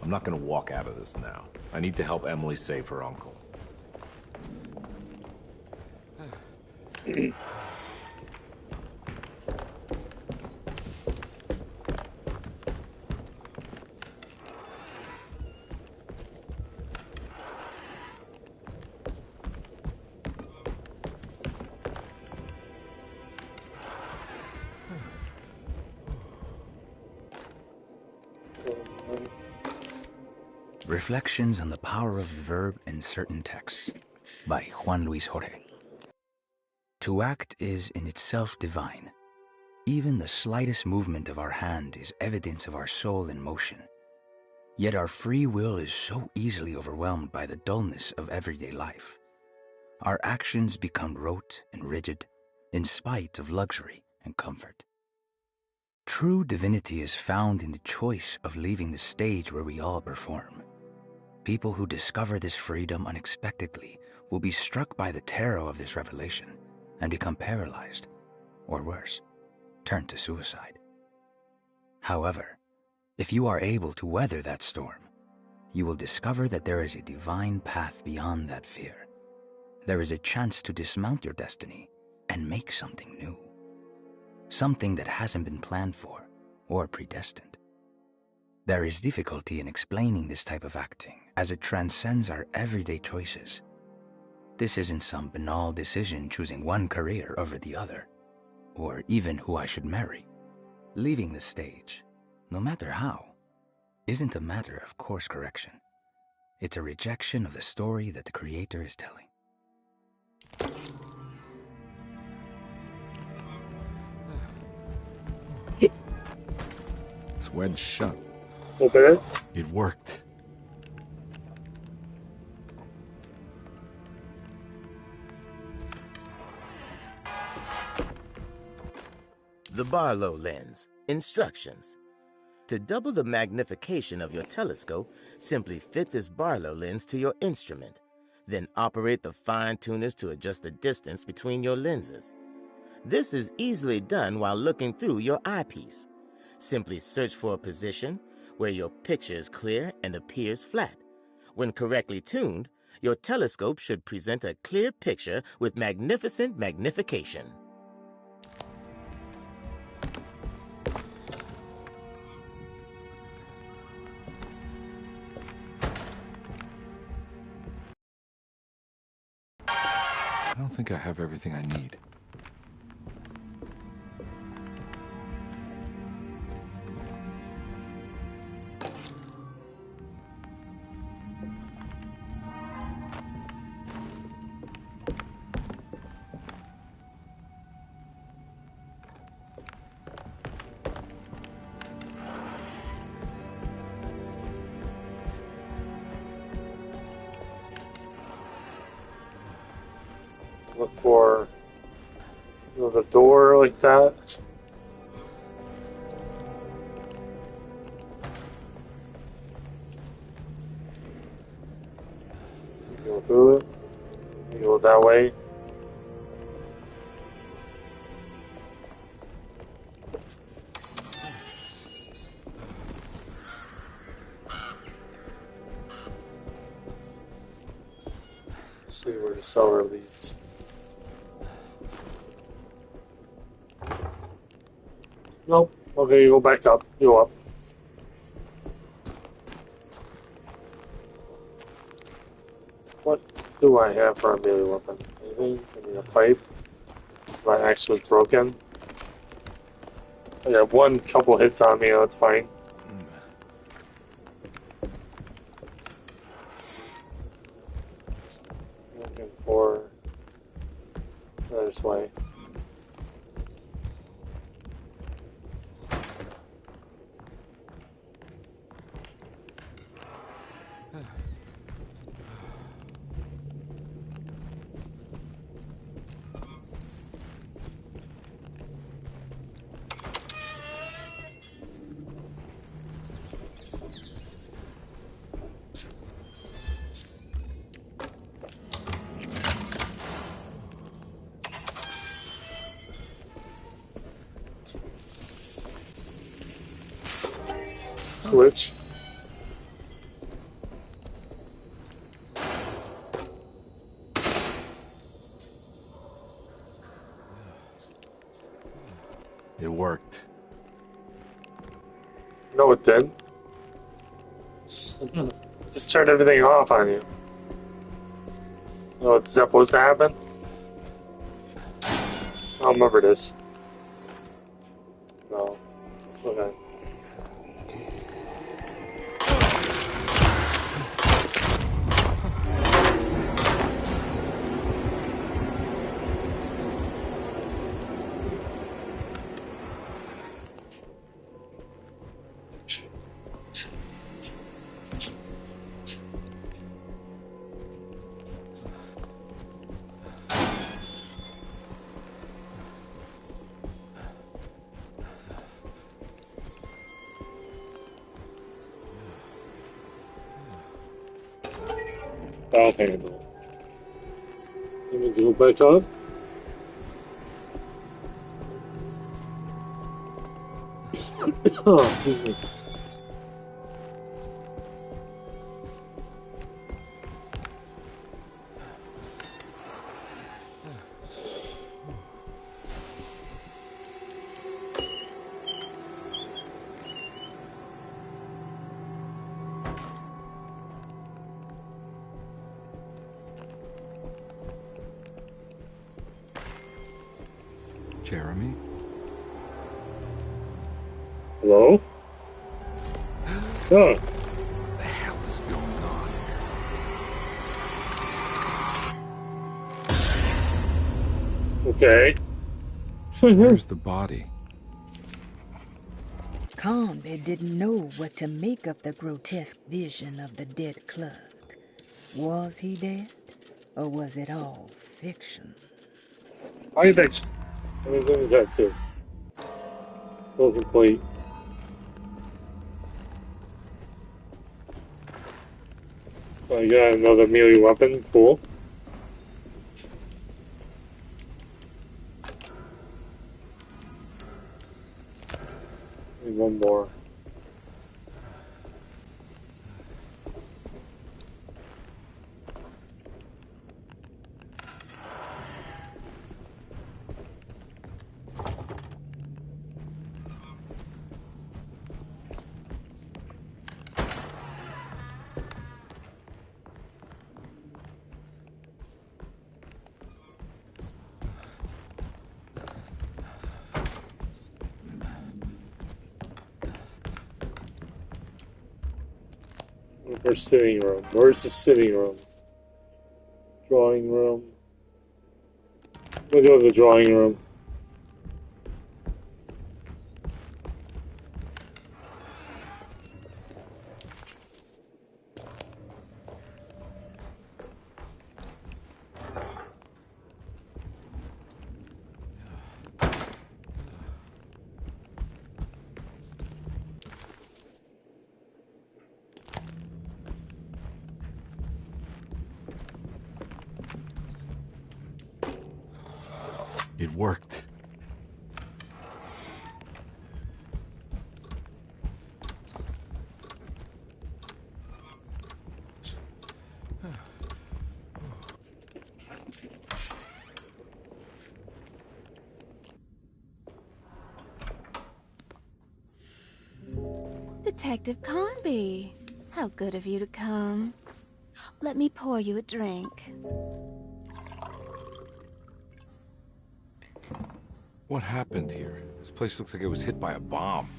I'm not gonna walk out of this now. I need to help Emily save her uncle. Reflections on the Power of the Verb in Certain Texts by Juan Luis Jorge. To act is in itself divine. Even the slightest movement of our hand is evidence of our soul in motion. Yet our free will is so easily overwhelmed by the dullness of everyday life. Our actions become rote and rigid, in spite of luxury and comfort. True divinity is found in the choice of leaving the stage where we all perform. People who discover this freedom unexpectedly will be struck by the terror of this revelation and become paralyzed, or worse, turn to suicide. However, if you are able to weather that storm, you will discover that there is a divine path beyond that fear. There is a chance to dismount your destiny and make something new. Something that hasn't been planned for or predestined. There is difficulty in explaining this type of acting as it transcends our everyday choices. This isn't some banal decision choosing one career over the other, or even who I should marry. Leaving the stage, no matter how, isn't a matter of course correction. It's a rejection of the story that the creator is telling. It's wedged shut. Open it. It worked. The Barlow lens. Instructions. To double the magnification of your telescope, simply fit this Barlow lens to your instrument. Then operate the fine tuners to adjust the distance between your lenses. This is easily done while looking through your eyepiece. Simply search for a position where your picture is clear and appears flat. When correctly tuned, your telescope should present a clear picture with magnificent magnification. I don't think I have everything I need. Look for the door like that. Go through it. Go that way. See where the cellar leads. Nope. Okay, you go back up. You go up. What do I have for a melee weapon? Anything? I mean, a pipe. My axe was broken. I got one couple hits on me. That's fine. Looking for this way. Switch. It worked. No, it did. Just turned everything off on you. Oh, is that supposed to happen? I don't remember this. No. Okay. I'll handle it. Let me go back up. Oh, excuse me. Jeremy? Hello? Oh. What the hell is going on? Okay. Where's the body? Conby didn't know what to make of the grotesque vision of the dead clerk. Was he dead, or was it all fiction? I think there's that too. Full complete. I got another melee weapon. Cool. Need one more. Where's sitting room? Where's the sitting room? Drawing room. We'll go to the drawing room. It worked. Detective Carnby, how good of you to come. Let me pour you a drink. What happened here? This place looks like it was hit by a bomb.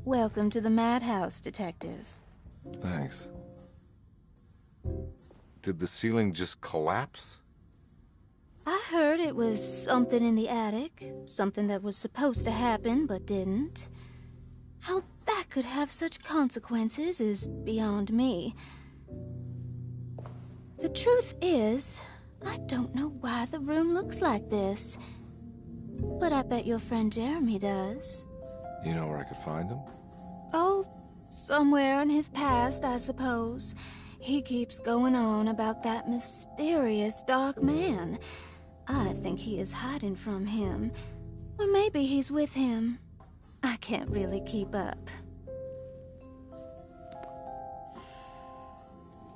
Welcome to the madhouse, Detective. Thanks. Did the ceiling just collapse? I heard it was something in the attic, something that was supposed to happen but didn't. How that could have such consequences is beyond me. The truth is, I don't know why the room looks like this. But I bet your friend Jeremy does. You know where I could find him? Oh, somewhere in his past, I suppose. He keeps going on about that mysterious dark man. I think he is hiding from him. Or maybe he's with him. I can't really keep up.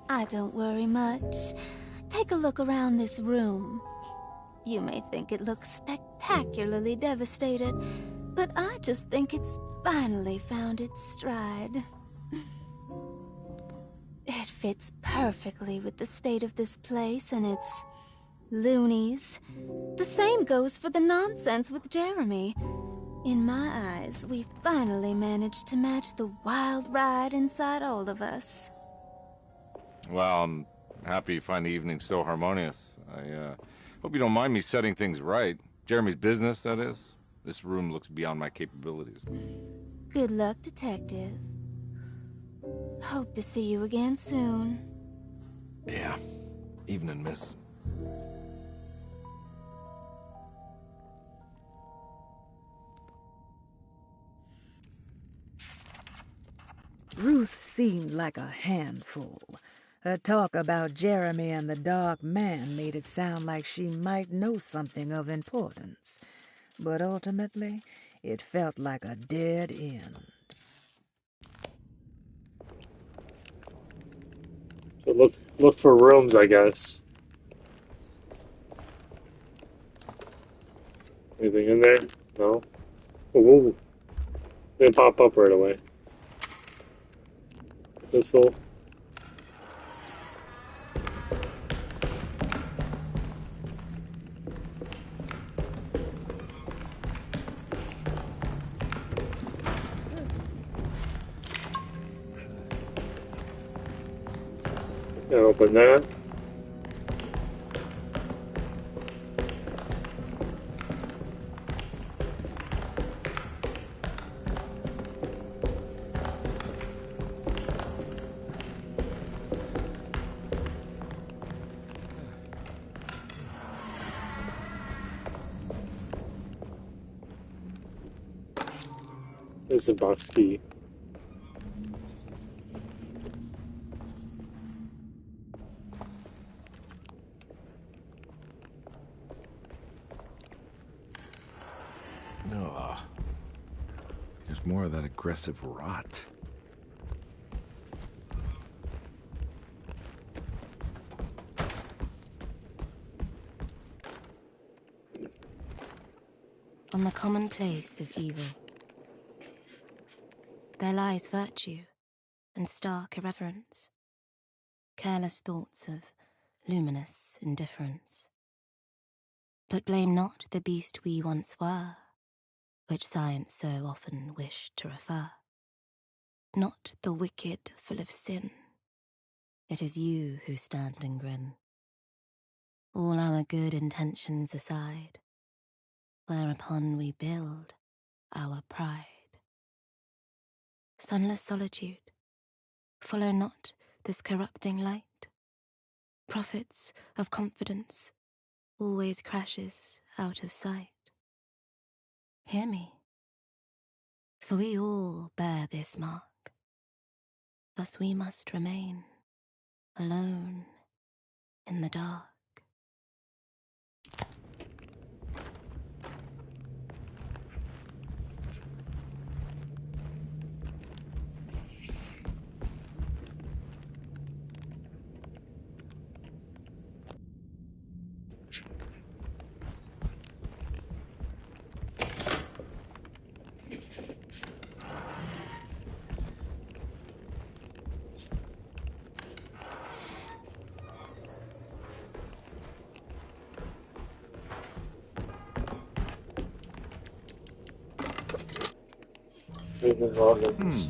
I don't worry much. Take a look around this room. You may think it looks spectacularly devastated, but I just think it's finally found its stride. It fits perfectly with the state of this place and its loonies. The same goes for the nonsense with Jeremy. In my eyes, we finally managed to match the wild ride inside all of us. Well, I'm happy you find the evening so harmonious. I hope you don't mind me setting things right. Jeremy's business, that is. This room looks beyond my capabilities. Good luck, Detective. Hope to see you again soon. Yeah. Evening, miss. Ruth seemed like a handful. Her talk about Jeremy and the Dark Man made it sound like she might know something of importance. But ultimately, it felt like a dead end. So look for rooms, I guess. Anything in there? No? Ooh. They pop up right away. Pistol. And open that. There's a box key. Ugh. There's more of that aggressive rot. On the commonplace of evil, there lies virtue and stark irreverence, careless thoughts of luminous indifference. But blame not the beast we once were, which science so often wished to refer. Not the wicked full of sin, it is you who stand and grin. All our good intentions aside, whereupon we build our pride. Sunless solitude, follow not this corrupting light. Prophets of confidence always crashes out of sight. Hear me, for we all bear this mark. Thus we must remain alone in the dark. Treatment organs.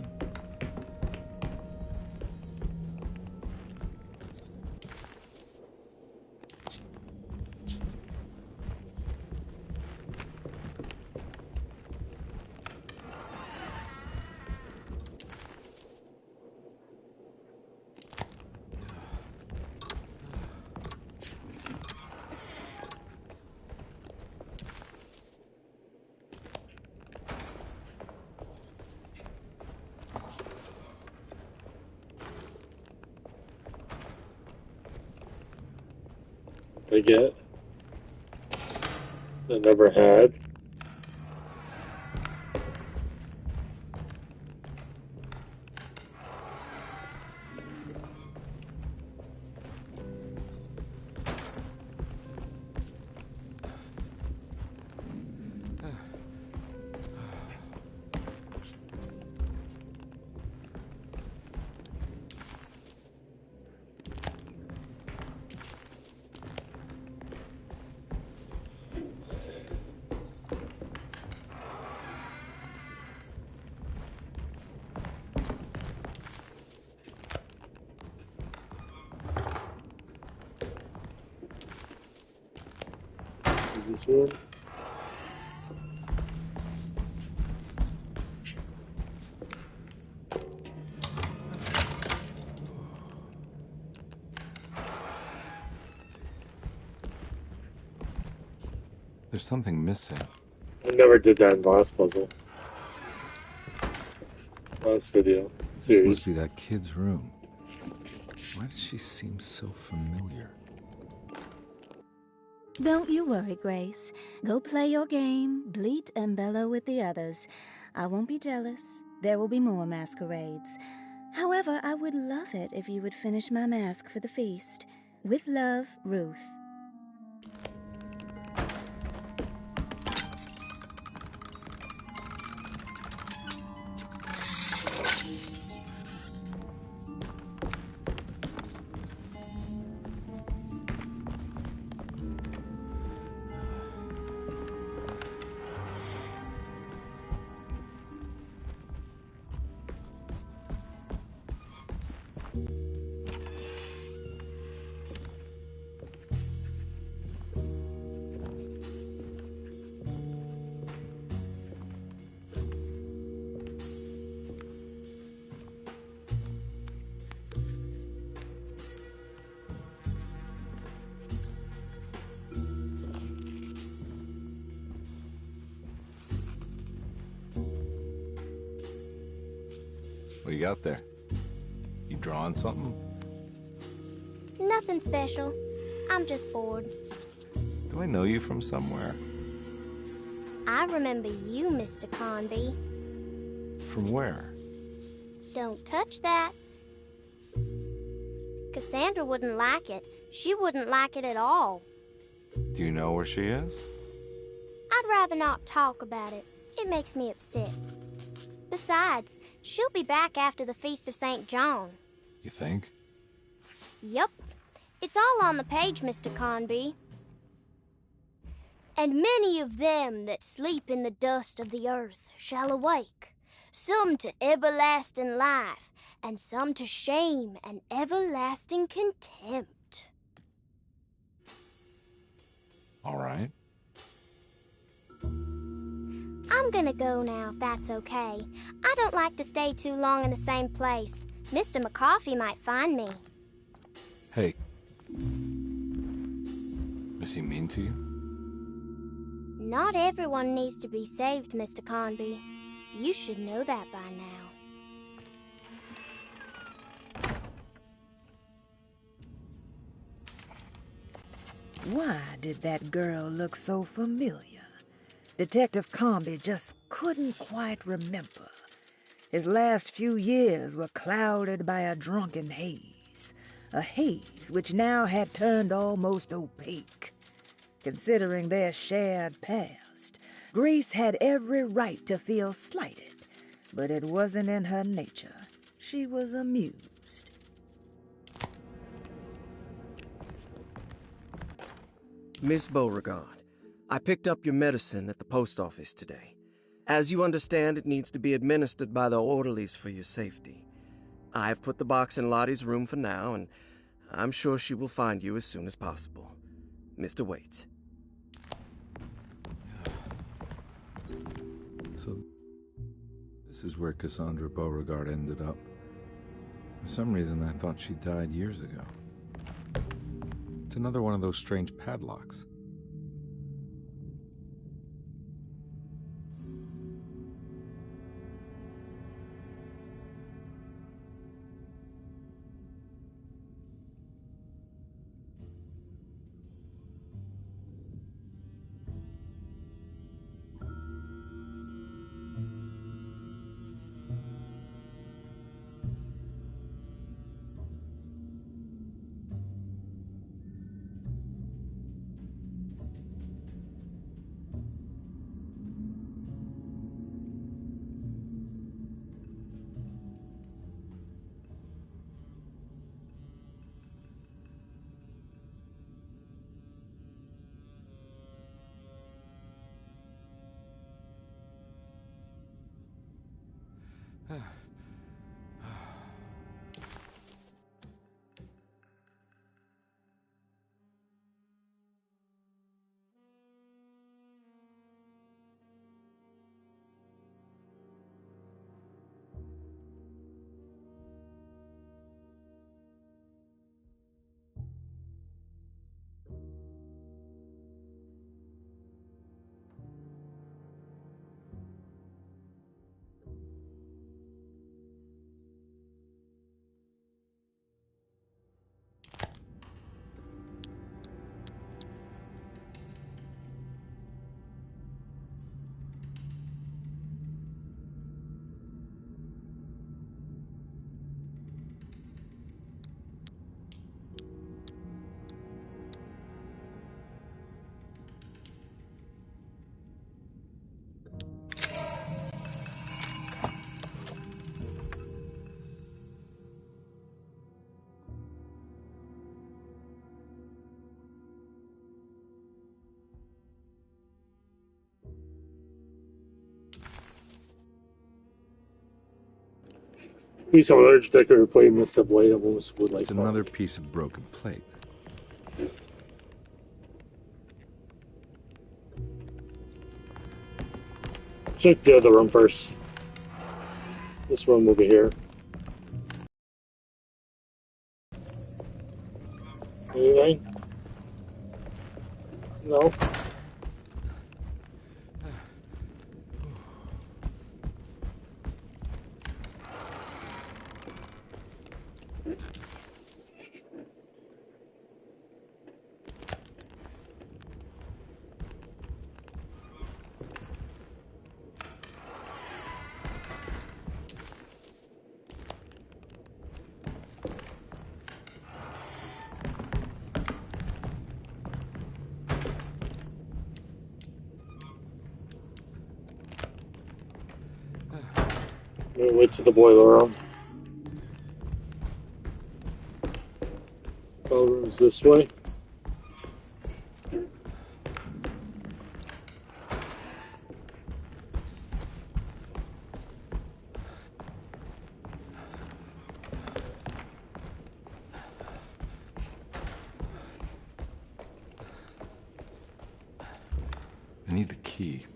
I get. I never had. This room. There's something missing. I never did that in the last puzzle. Last video. This must be that kid's room. Why does she seem so familiar? Don't you worry, Grace. Go play your game, bleat and bellow with the others. I won't be jealous. There will be more masquerades. However, I would love it if you would finish my mask for the feast. With love, Ruth. What you got there? You drawing something? Nothing special. I'm just bored. Do I know you from somewhere? I remember you, Mr. Conby. From where? Don't touch that. Cassandra wouldn't like it. She wouldn't like it at all. Do you know where she is? I'd rather not talk about it. It makes me upset. Besides, she'll be back after the Feast of St. John. You think? Yup. It's all on the page, Mr. Conby. And many of them that sleep in the dust of the earth shall awake, some to everlasting life, and some to shame and everlasting contempt. All right. I'm gonna go now, if that's okay. I don't like to stay too long in the same place. Mr. McCoffey might find me. Hey. Is he mean to you? Not everyone needs to be saved, Mr. Conby. You should know that by now. Why did that girl look so familiar? Detective Conby just couldn't quite remember. His last few years were clouded by a drunken haze, a haze which now had turned almost opaque. Considering their shared past, Grace had every right to feel slighted, but it wasn't in her nature. She was amused. Miss Beauregard, I picked up your medicine at the post office today. As you understand, it needs to be administered by the orderlies for your safety. I've put the box in Lottie's room for now, and I'm sure she will find you as soon as possible. Mr. Waits. So, this is where Cassandra Beauregard ended up. For some reason, I thought she died years ago. It's another one of those strange padlocks. We saw an urge decorator play Miss of Way almost would like. It's another piece of broken plate. Check the other room first. This room will be here. Anything? No. Wait to the boiler room. Boiler room's this way. I need the key.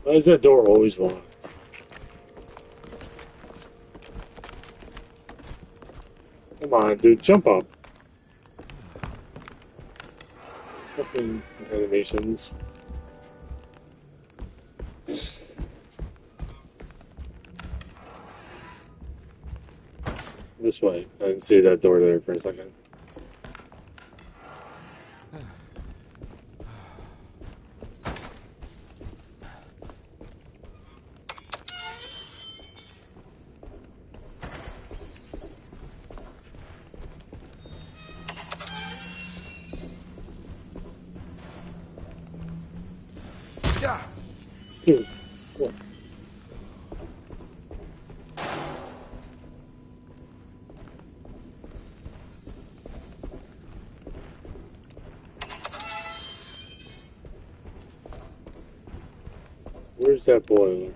Why is that door always locked? Come on, dude, jump up. Fucking animations. This way. I didn't see that door there for a second. Dude, what? Where's that boiler?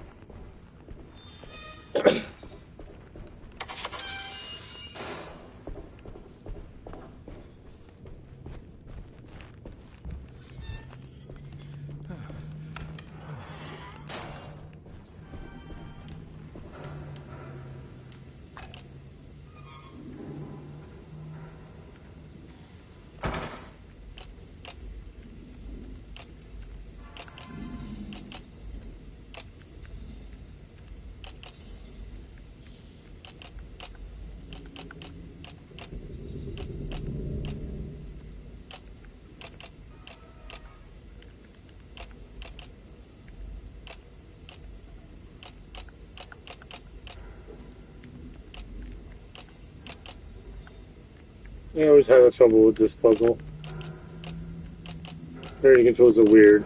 I always had trouble with this puzzle. Parity controls are weird.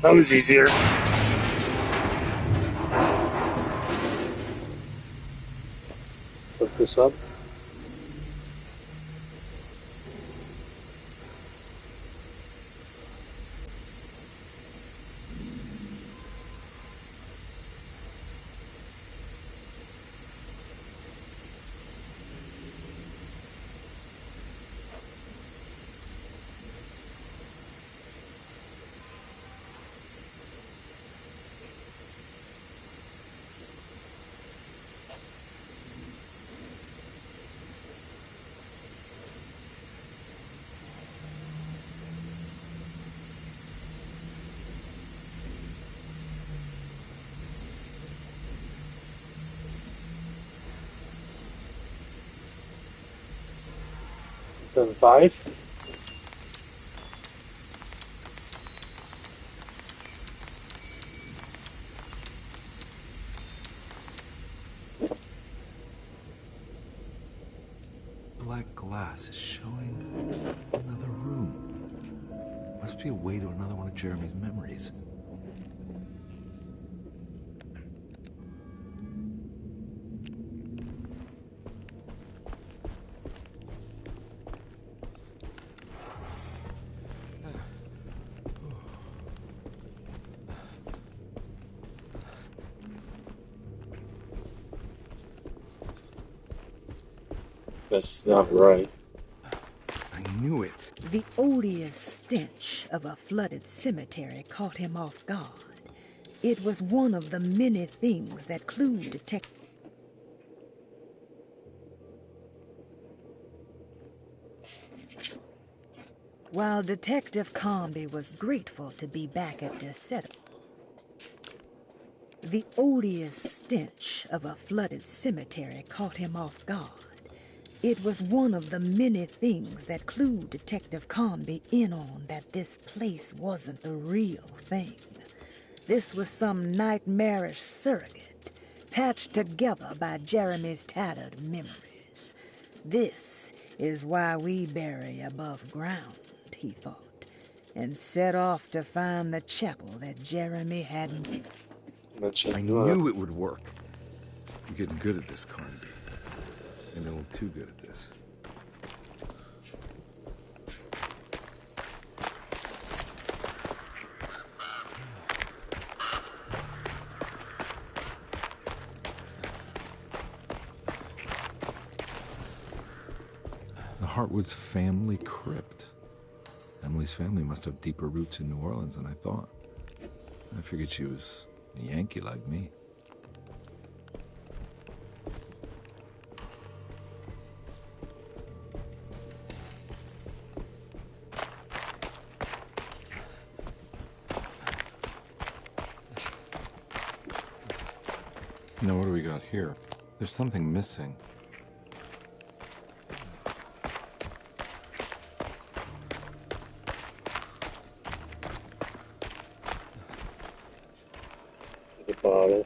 That was easier. Put this up. 7-5. Black glass is showing another room. Must be a way to another one of Jeremy's memories. That's not right. I knew it. The odious stench of a flooded cemetery caught him off guard. It was one of the many things that clued detectives. While Detective Comby was grateful to be back at Derceto, the odious stench of a flooded cemetery caught him off guard. It was one of the many things that clued Detective Comby in on that this place wasn't the real thing. This was some nightmarish surrogate, patched together by Jeremy's tattered memories. This is why we bury above ground, he thought, and set off to find the chapel that Jeremy hadn't. I knew it would work. You're getting good at this, Carnegie. Maybe a little too good at this. The Hartwood's family crypt. Emily's family must have deeper roots in New Orleans than I thought. I figured she was a Yankee like me. Now, what do we got here? There's something missing. The bottle.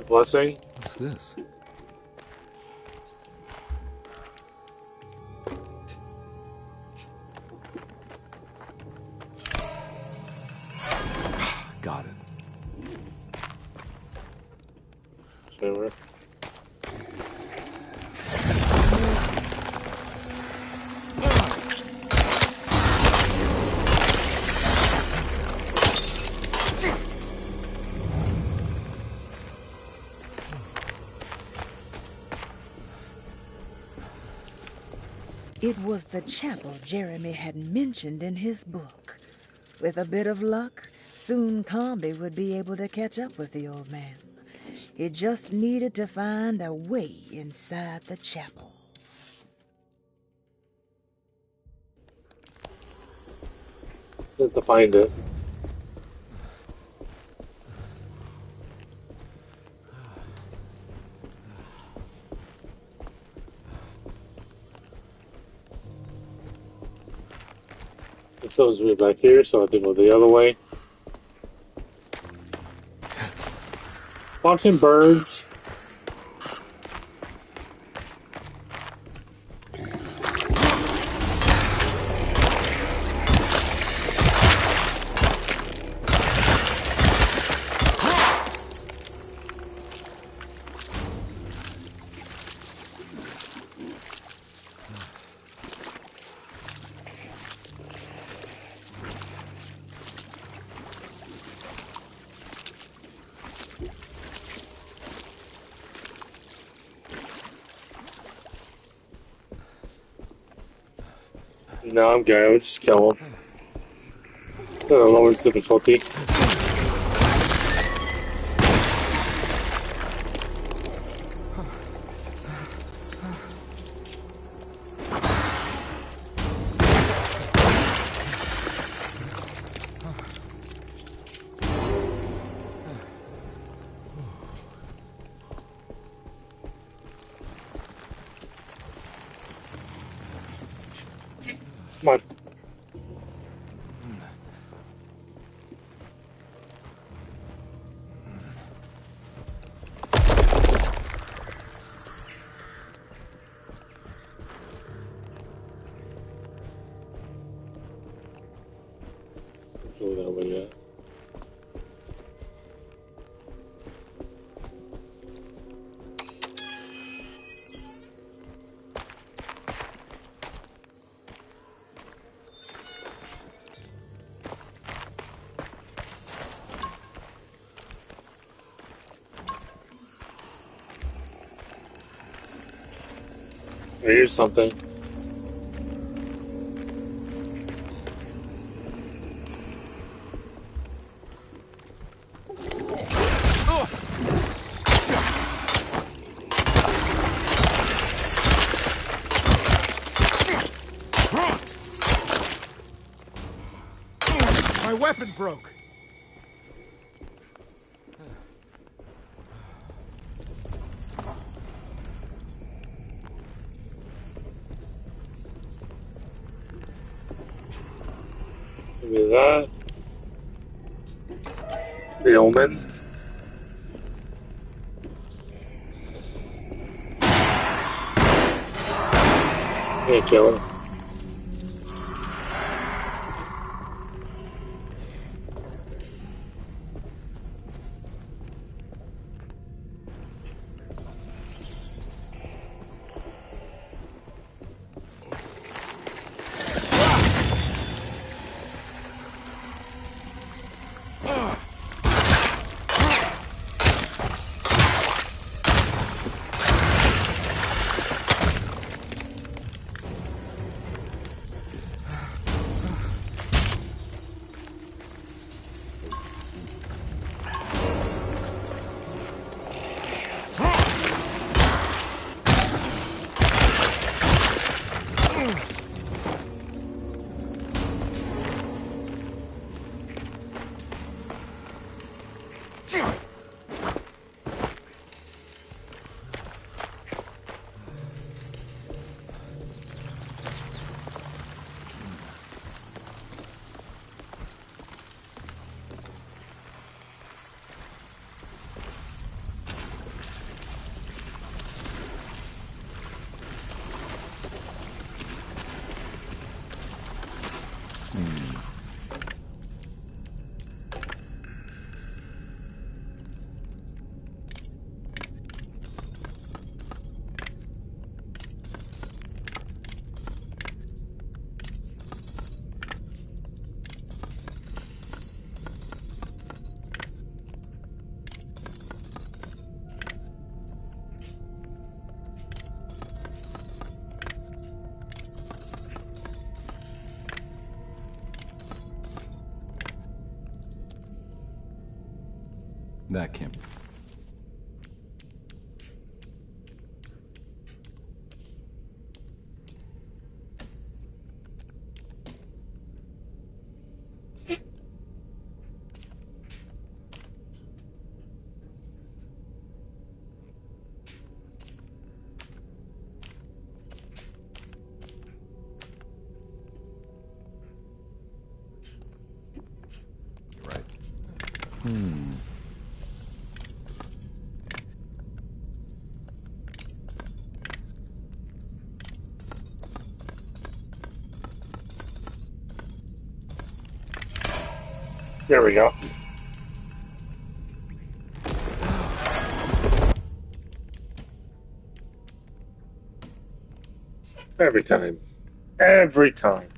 Blessing? What's this? Got it. Sure. It was the chapel Jeremy had mentioned in his book. With a bit of luck, soon Comby would be able to catch up with the old man. He just needed to find a way inside the chapel. Have to find it. It shows me back here, so I think we'll go the other way. Fucking birds. No, I'm good. Let's just kill him. Lowers difficulty. Come on. Go that way, yeah. Here's something. My weapon broke. Give me that. The omen. Can't kill him. That can't be. There we go. Every time. Every time.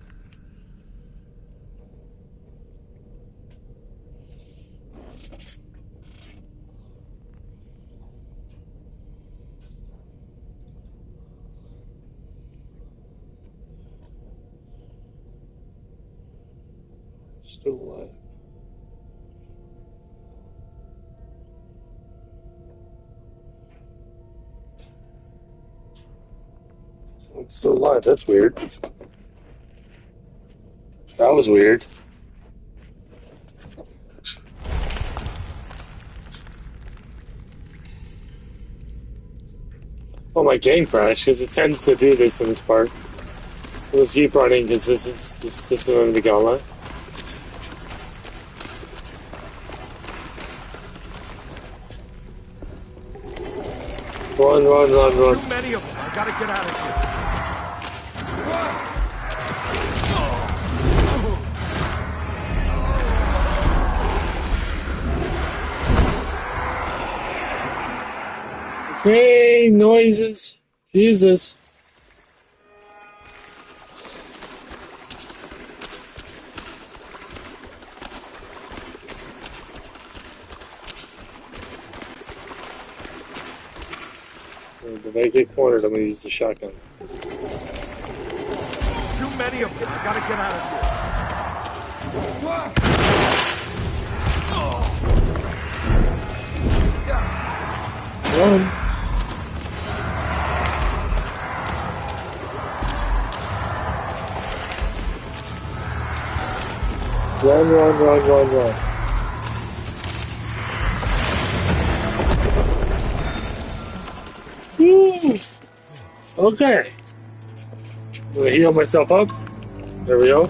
Still alive. It's still alive. That's weird. That was weird. Oh, my game crashed because it tends to do this in this part. Let's keep running because this is the end of the gauntlet. Run, run, run, run. Too many of them. I gotta get out of here. Okay, noises. Jesus. If I get cornered, I'm gonna use the shotgun. Too many of them. I gotta get out of here. Run. Run, run, run, run, run. Woo. Okay. I'm gonna heal myself up. There we go.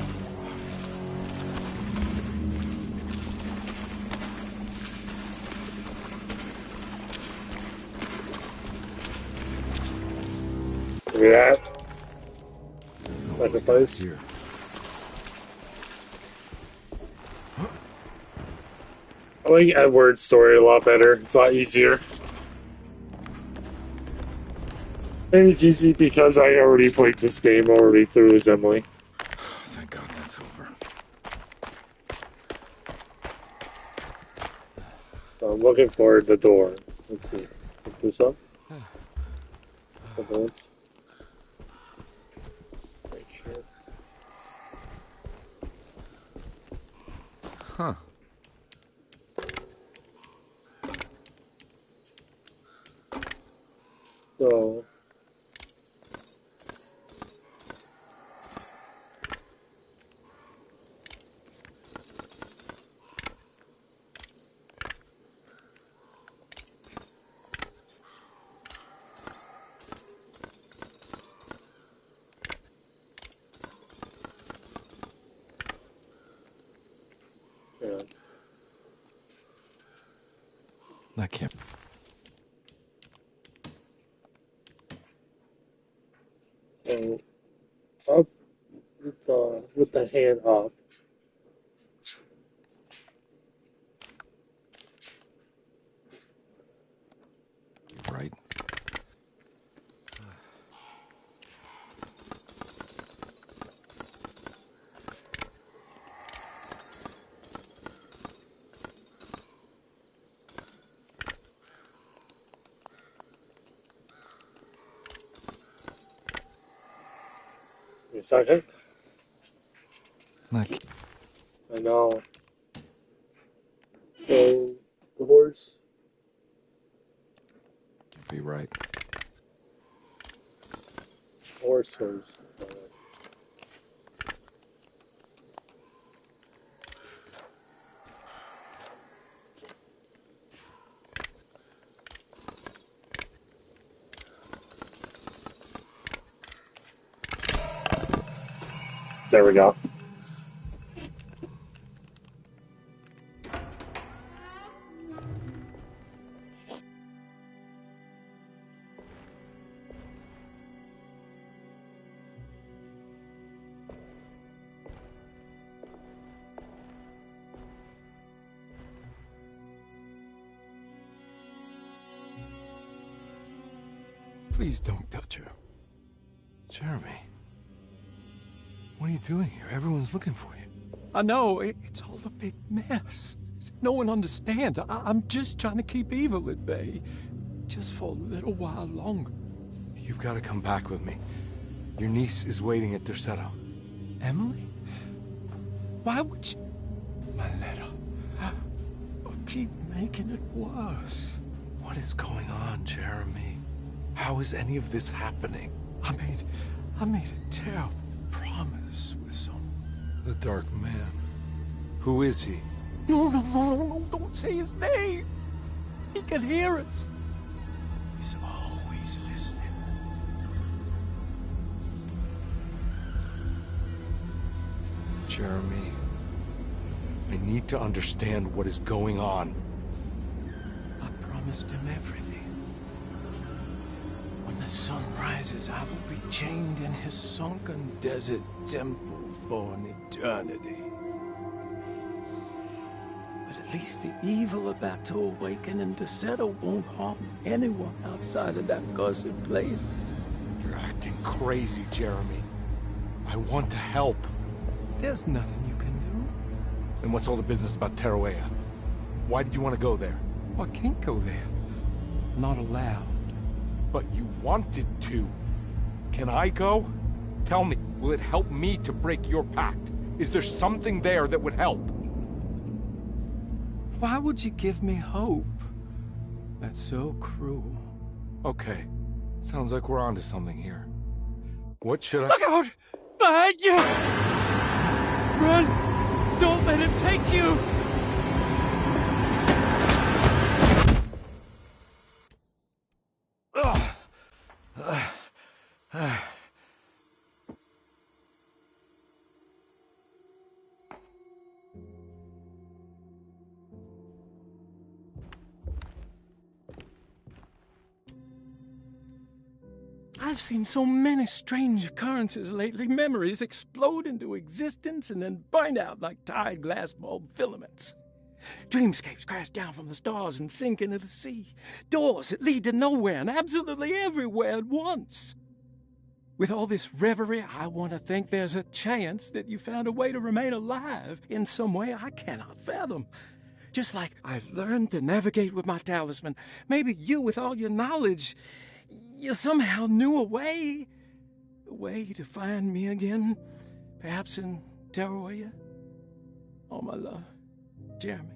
Look at that. Sacrifice. Here. I like Edward's story a lot better. It's a lot easier. Maybe it's easy because I already played this game already through as Emily. Thank God that's over. So I'm looking for the door. Let's see. Pick this up. Right here. Huh. So yeah. I can't. So up with the hand up. Right. Give me a second. I know. So the horse. be right. Horse was. There we go. Please don't touch her. Jeremy. What are you doing here? Everyone's looking for you. I know, it's all a big mess. No one understands. I'm just trying to keep evil at bay. Just for a little while longer. You've got to come back with me. Your niece is waiting at Derceto. Emily? Why would you... My letter. I'll keep making it worse. What is going on, Jeremy? How is any of this happening? I made a terrible promise with someone. The Dark Man. Who is he? No, don't say his name. He can hear us. He's always listening. Jeremy, I need to understand what is going on. I promised him everything. When the sun rises, I will be chained in his sunken desert temple for an eternity. But at least the evil about to awaken in Derceto won't harm anyone outside of that cursed place. You're acting crazy, Jeremy. I want to help. There's nothing you can do. Then what's all the business about Tarawea? Why did you want to go there? I can't go there. I'm not allowed. But you wanted to. Can I go? Tell me, will it help me to break your pact? Is there something there that would help? Why would you give me hope? That's so cruel. Okay. Sounds like we're onto something here. What should I— Look out! Behind you! Run! Don't let him take you! I've seen so many strange occurrences lately. Memories explode into existence and then burn out like tired glass bulb filaments. Dreamscapes crash down from the stars and sink into the sea. Doors that lead to nowhere and absolutely everywhere at once. With all this reverie, I want to think there's a chance that you found a way to remain alive in some way I cannot fathom. Just like I've learned to navigate with my talisman. Maybe you, with all your knowledge, you somehow knew a way to find me again, perhaps in Tarawea. All my love, Jeremy.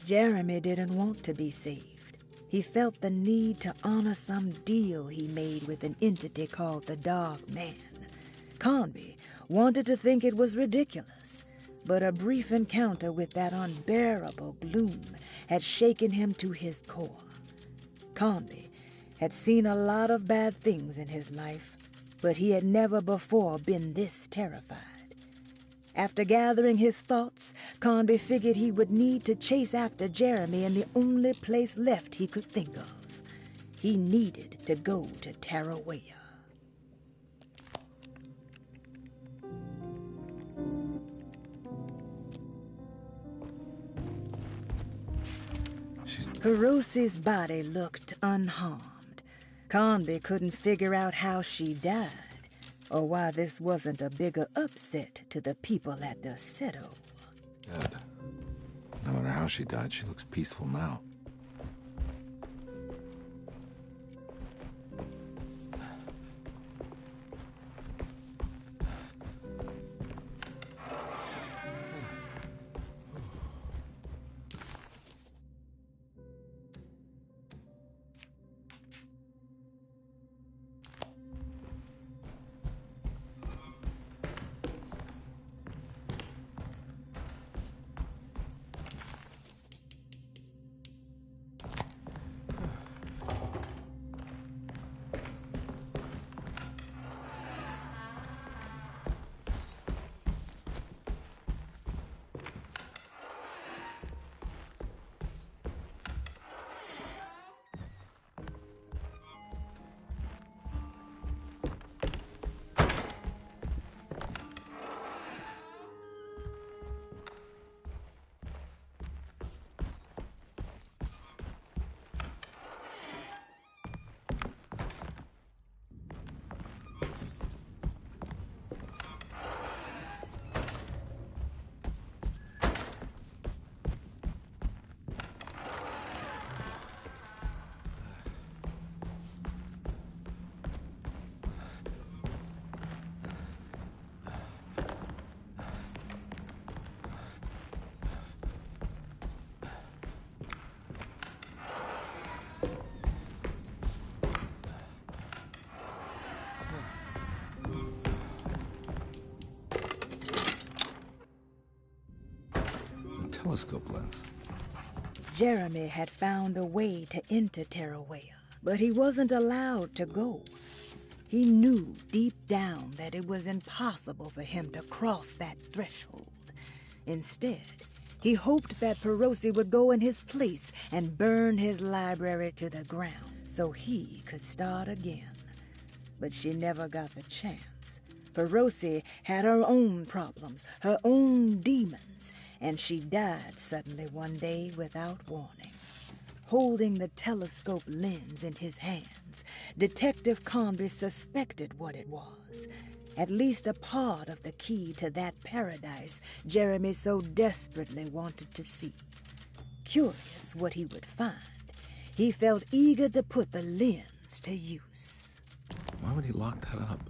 Jeremy didn't want to be saved. He felt the need to honor some deal he made with an entity called the Dark Man. Conby wanted to think it was ridiculous, but a brief encounter with that unbearable gloom had shaken him to his core. Conby had seen a lot of bad things in his life, but he had never before been this terrified. After gathering his thoughts, Conby figured he would need to chase after Jeremy in the only place left he could think of. He needed to go to Tarawea. Hirosi's body looked unharmed. Conby couldn't figure out how she died, or why this wasn't a bigger upset to the people at Derceto. Dead. No matter how she died, she looks peaceful now. telescope lens. Jeremy had found a way to enter Tarawea, but he wasn't allowed to go. He knew deep down that it was impossible for him to cross that threshold. Instead, he hoped that Perosi would go in his place and burn his library to the ground so he could start again. But she never got the chance. Perosi had her own problems, her own demons, and she died suddenly one day without warning. Holding the telescope lens in his hands, Detective Conby suspected what it was. At least a part of the key to that paradise Jeremy so desperately wanted to see. Curious what he would find, he felt eager to put the lens to use. Why would he lock that up?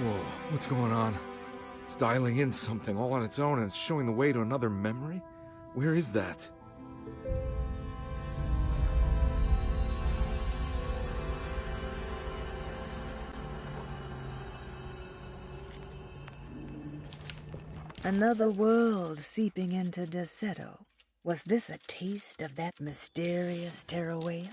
Whoa, what's going on? It's dialing in something all on its own and it's showing the way to another memory? Where is that? Another world seeping into Deseto. Was this a taste of that mysterious Tarawea?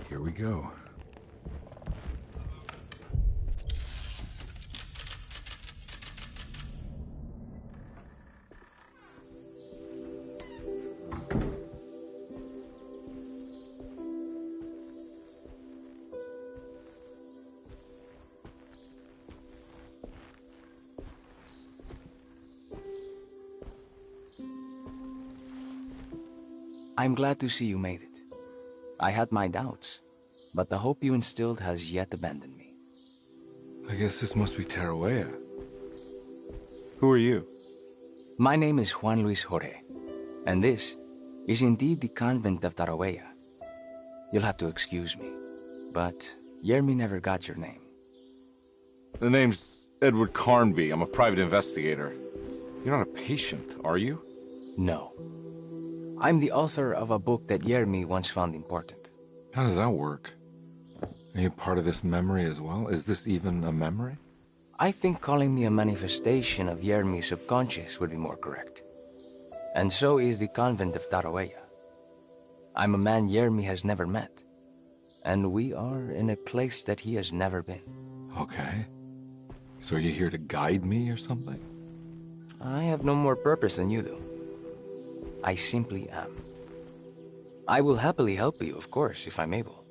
Here we go. I'm glad to see you made it. I had my doubts, but the hope you instilled has yet abandoned me. I guess this must be Tarawea. Who are you? My name is Juan Luis Jorge, and this is indeed the convent of Tarawea. You'll have to excuse me, but Yermi never got your name. The name's Edward Carnby. I'm a private investigator. You're not a patient, are you? No. I'm the author of a book that Yermi once found important. How does that work? Are you part of this memory as well? Is this even a memory? I think calling me a manifestation of Yermi's subconscious would be more correct. And so is the convent of Tarawea. I'm a man Yermi has never met, and we are in a place that he has never been. Okay. So are you here to guide me or something? I have no more purpose than you do. I simply am. I will happily help you, of course, if I'm able.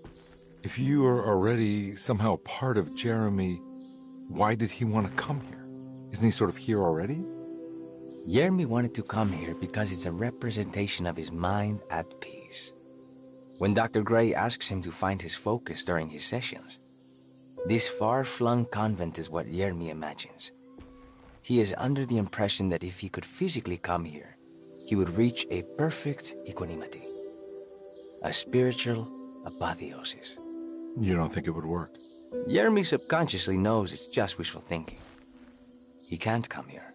If you are already somehow part of Jeremy, why did he want to come here? Isn't he sort of here already? Yermi wanted to come here because it's a representation of his mind at peace. When Dr. Gray asks him to find his focus during his sessions, this far-flung convent is what Yermi imagines. He is under the impression that if he could physically come here, he would reach a perfect equanimity. A spiritual apotheosis. You don't think it would work? Yermi subconsciously knows it's just wishful thinking. He can't come here.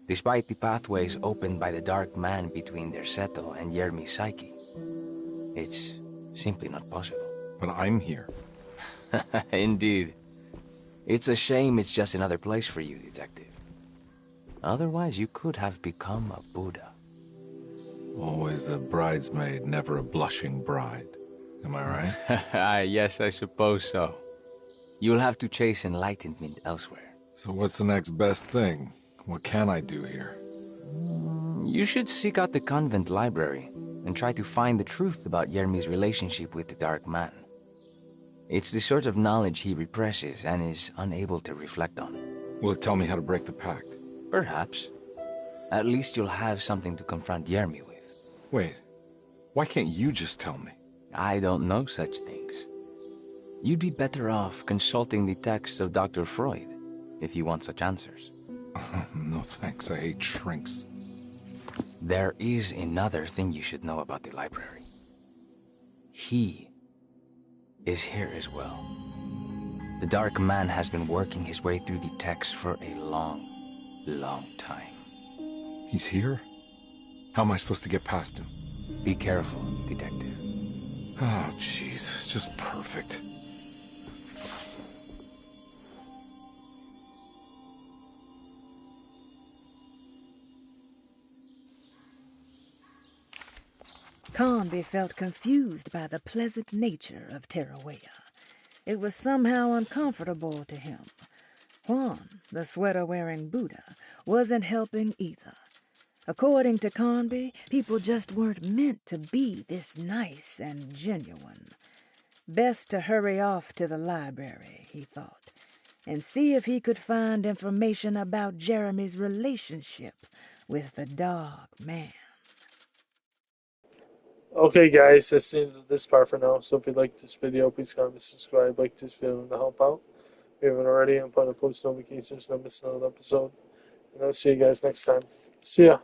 Despite the pathways opened by the dark man between Derceto and Yermi's psyche, it's simply not possible. But I'm here. Indeed. It's a shame it's just another place for you, Detective. Otherwise, you could have become a Buddha. Always a bridesmaid, never a blushing bride. Am I right? Yes, I suppose so. You'll have to chase enlightenment elsewhere. So what's the next best thing? What can I do here? You should seek out the convent library and try to find the truth about Yermi's relationship with the Dark Man. It's the sort of knowledge he represses and is unable to reflect on. Will it tell me how to break the pact? Perhaps. At least you'll have something to confront Yermi with. Wait, why can't you just tell me? I don't know such things. You'd be better off consulting the text of Dr. Freud, if you want such answers. No thanks, I hate shrinks. There is another thing you should know about the library. He is here as well. The Dark Man has been working his way through the text for a long, long time. He's here? How am I supposed to get past him? Be careful, Detective. Oh, jeez. Just perfect. Conby felt confused by the pleasant nature of Tarawea. It was somehow uncomfortable to him. Juan, the sweater-wearing Buddha, wasn't helping either. According to Conby, people just weren't meant to be this nice and genuine. Best to hurry off to the library, he thought, and see if he could find information about Jeremy's relationship with the Dark Man. Okay, guys, that's the end of this part for now. So if you liked this video, please comment, subscribe, like this video to help out. If you haven't already, I'm putting post notifications so don't miss another episode. And I'll see you guys next time. See ya.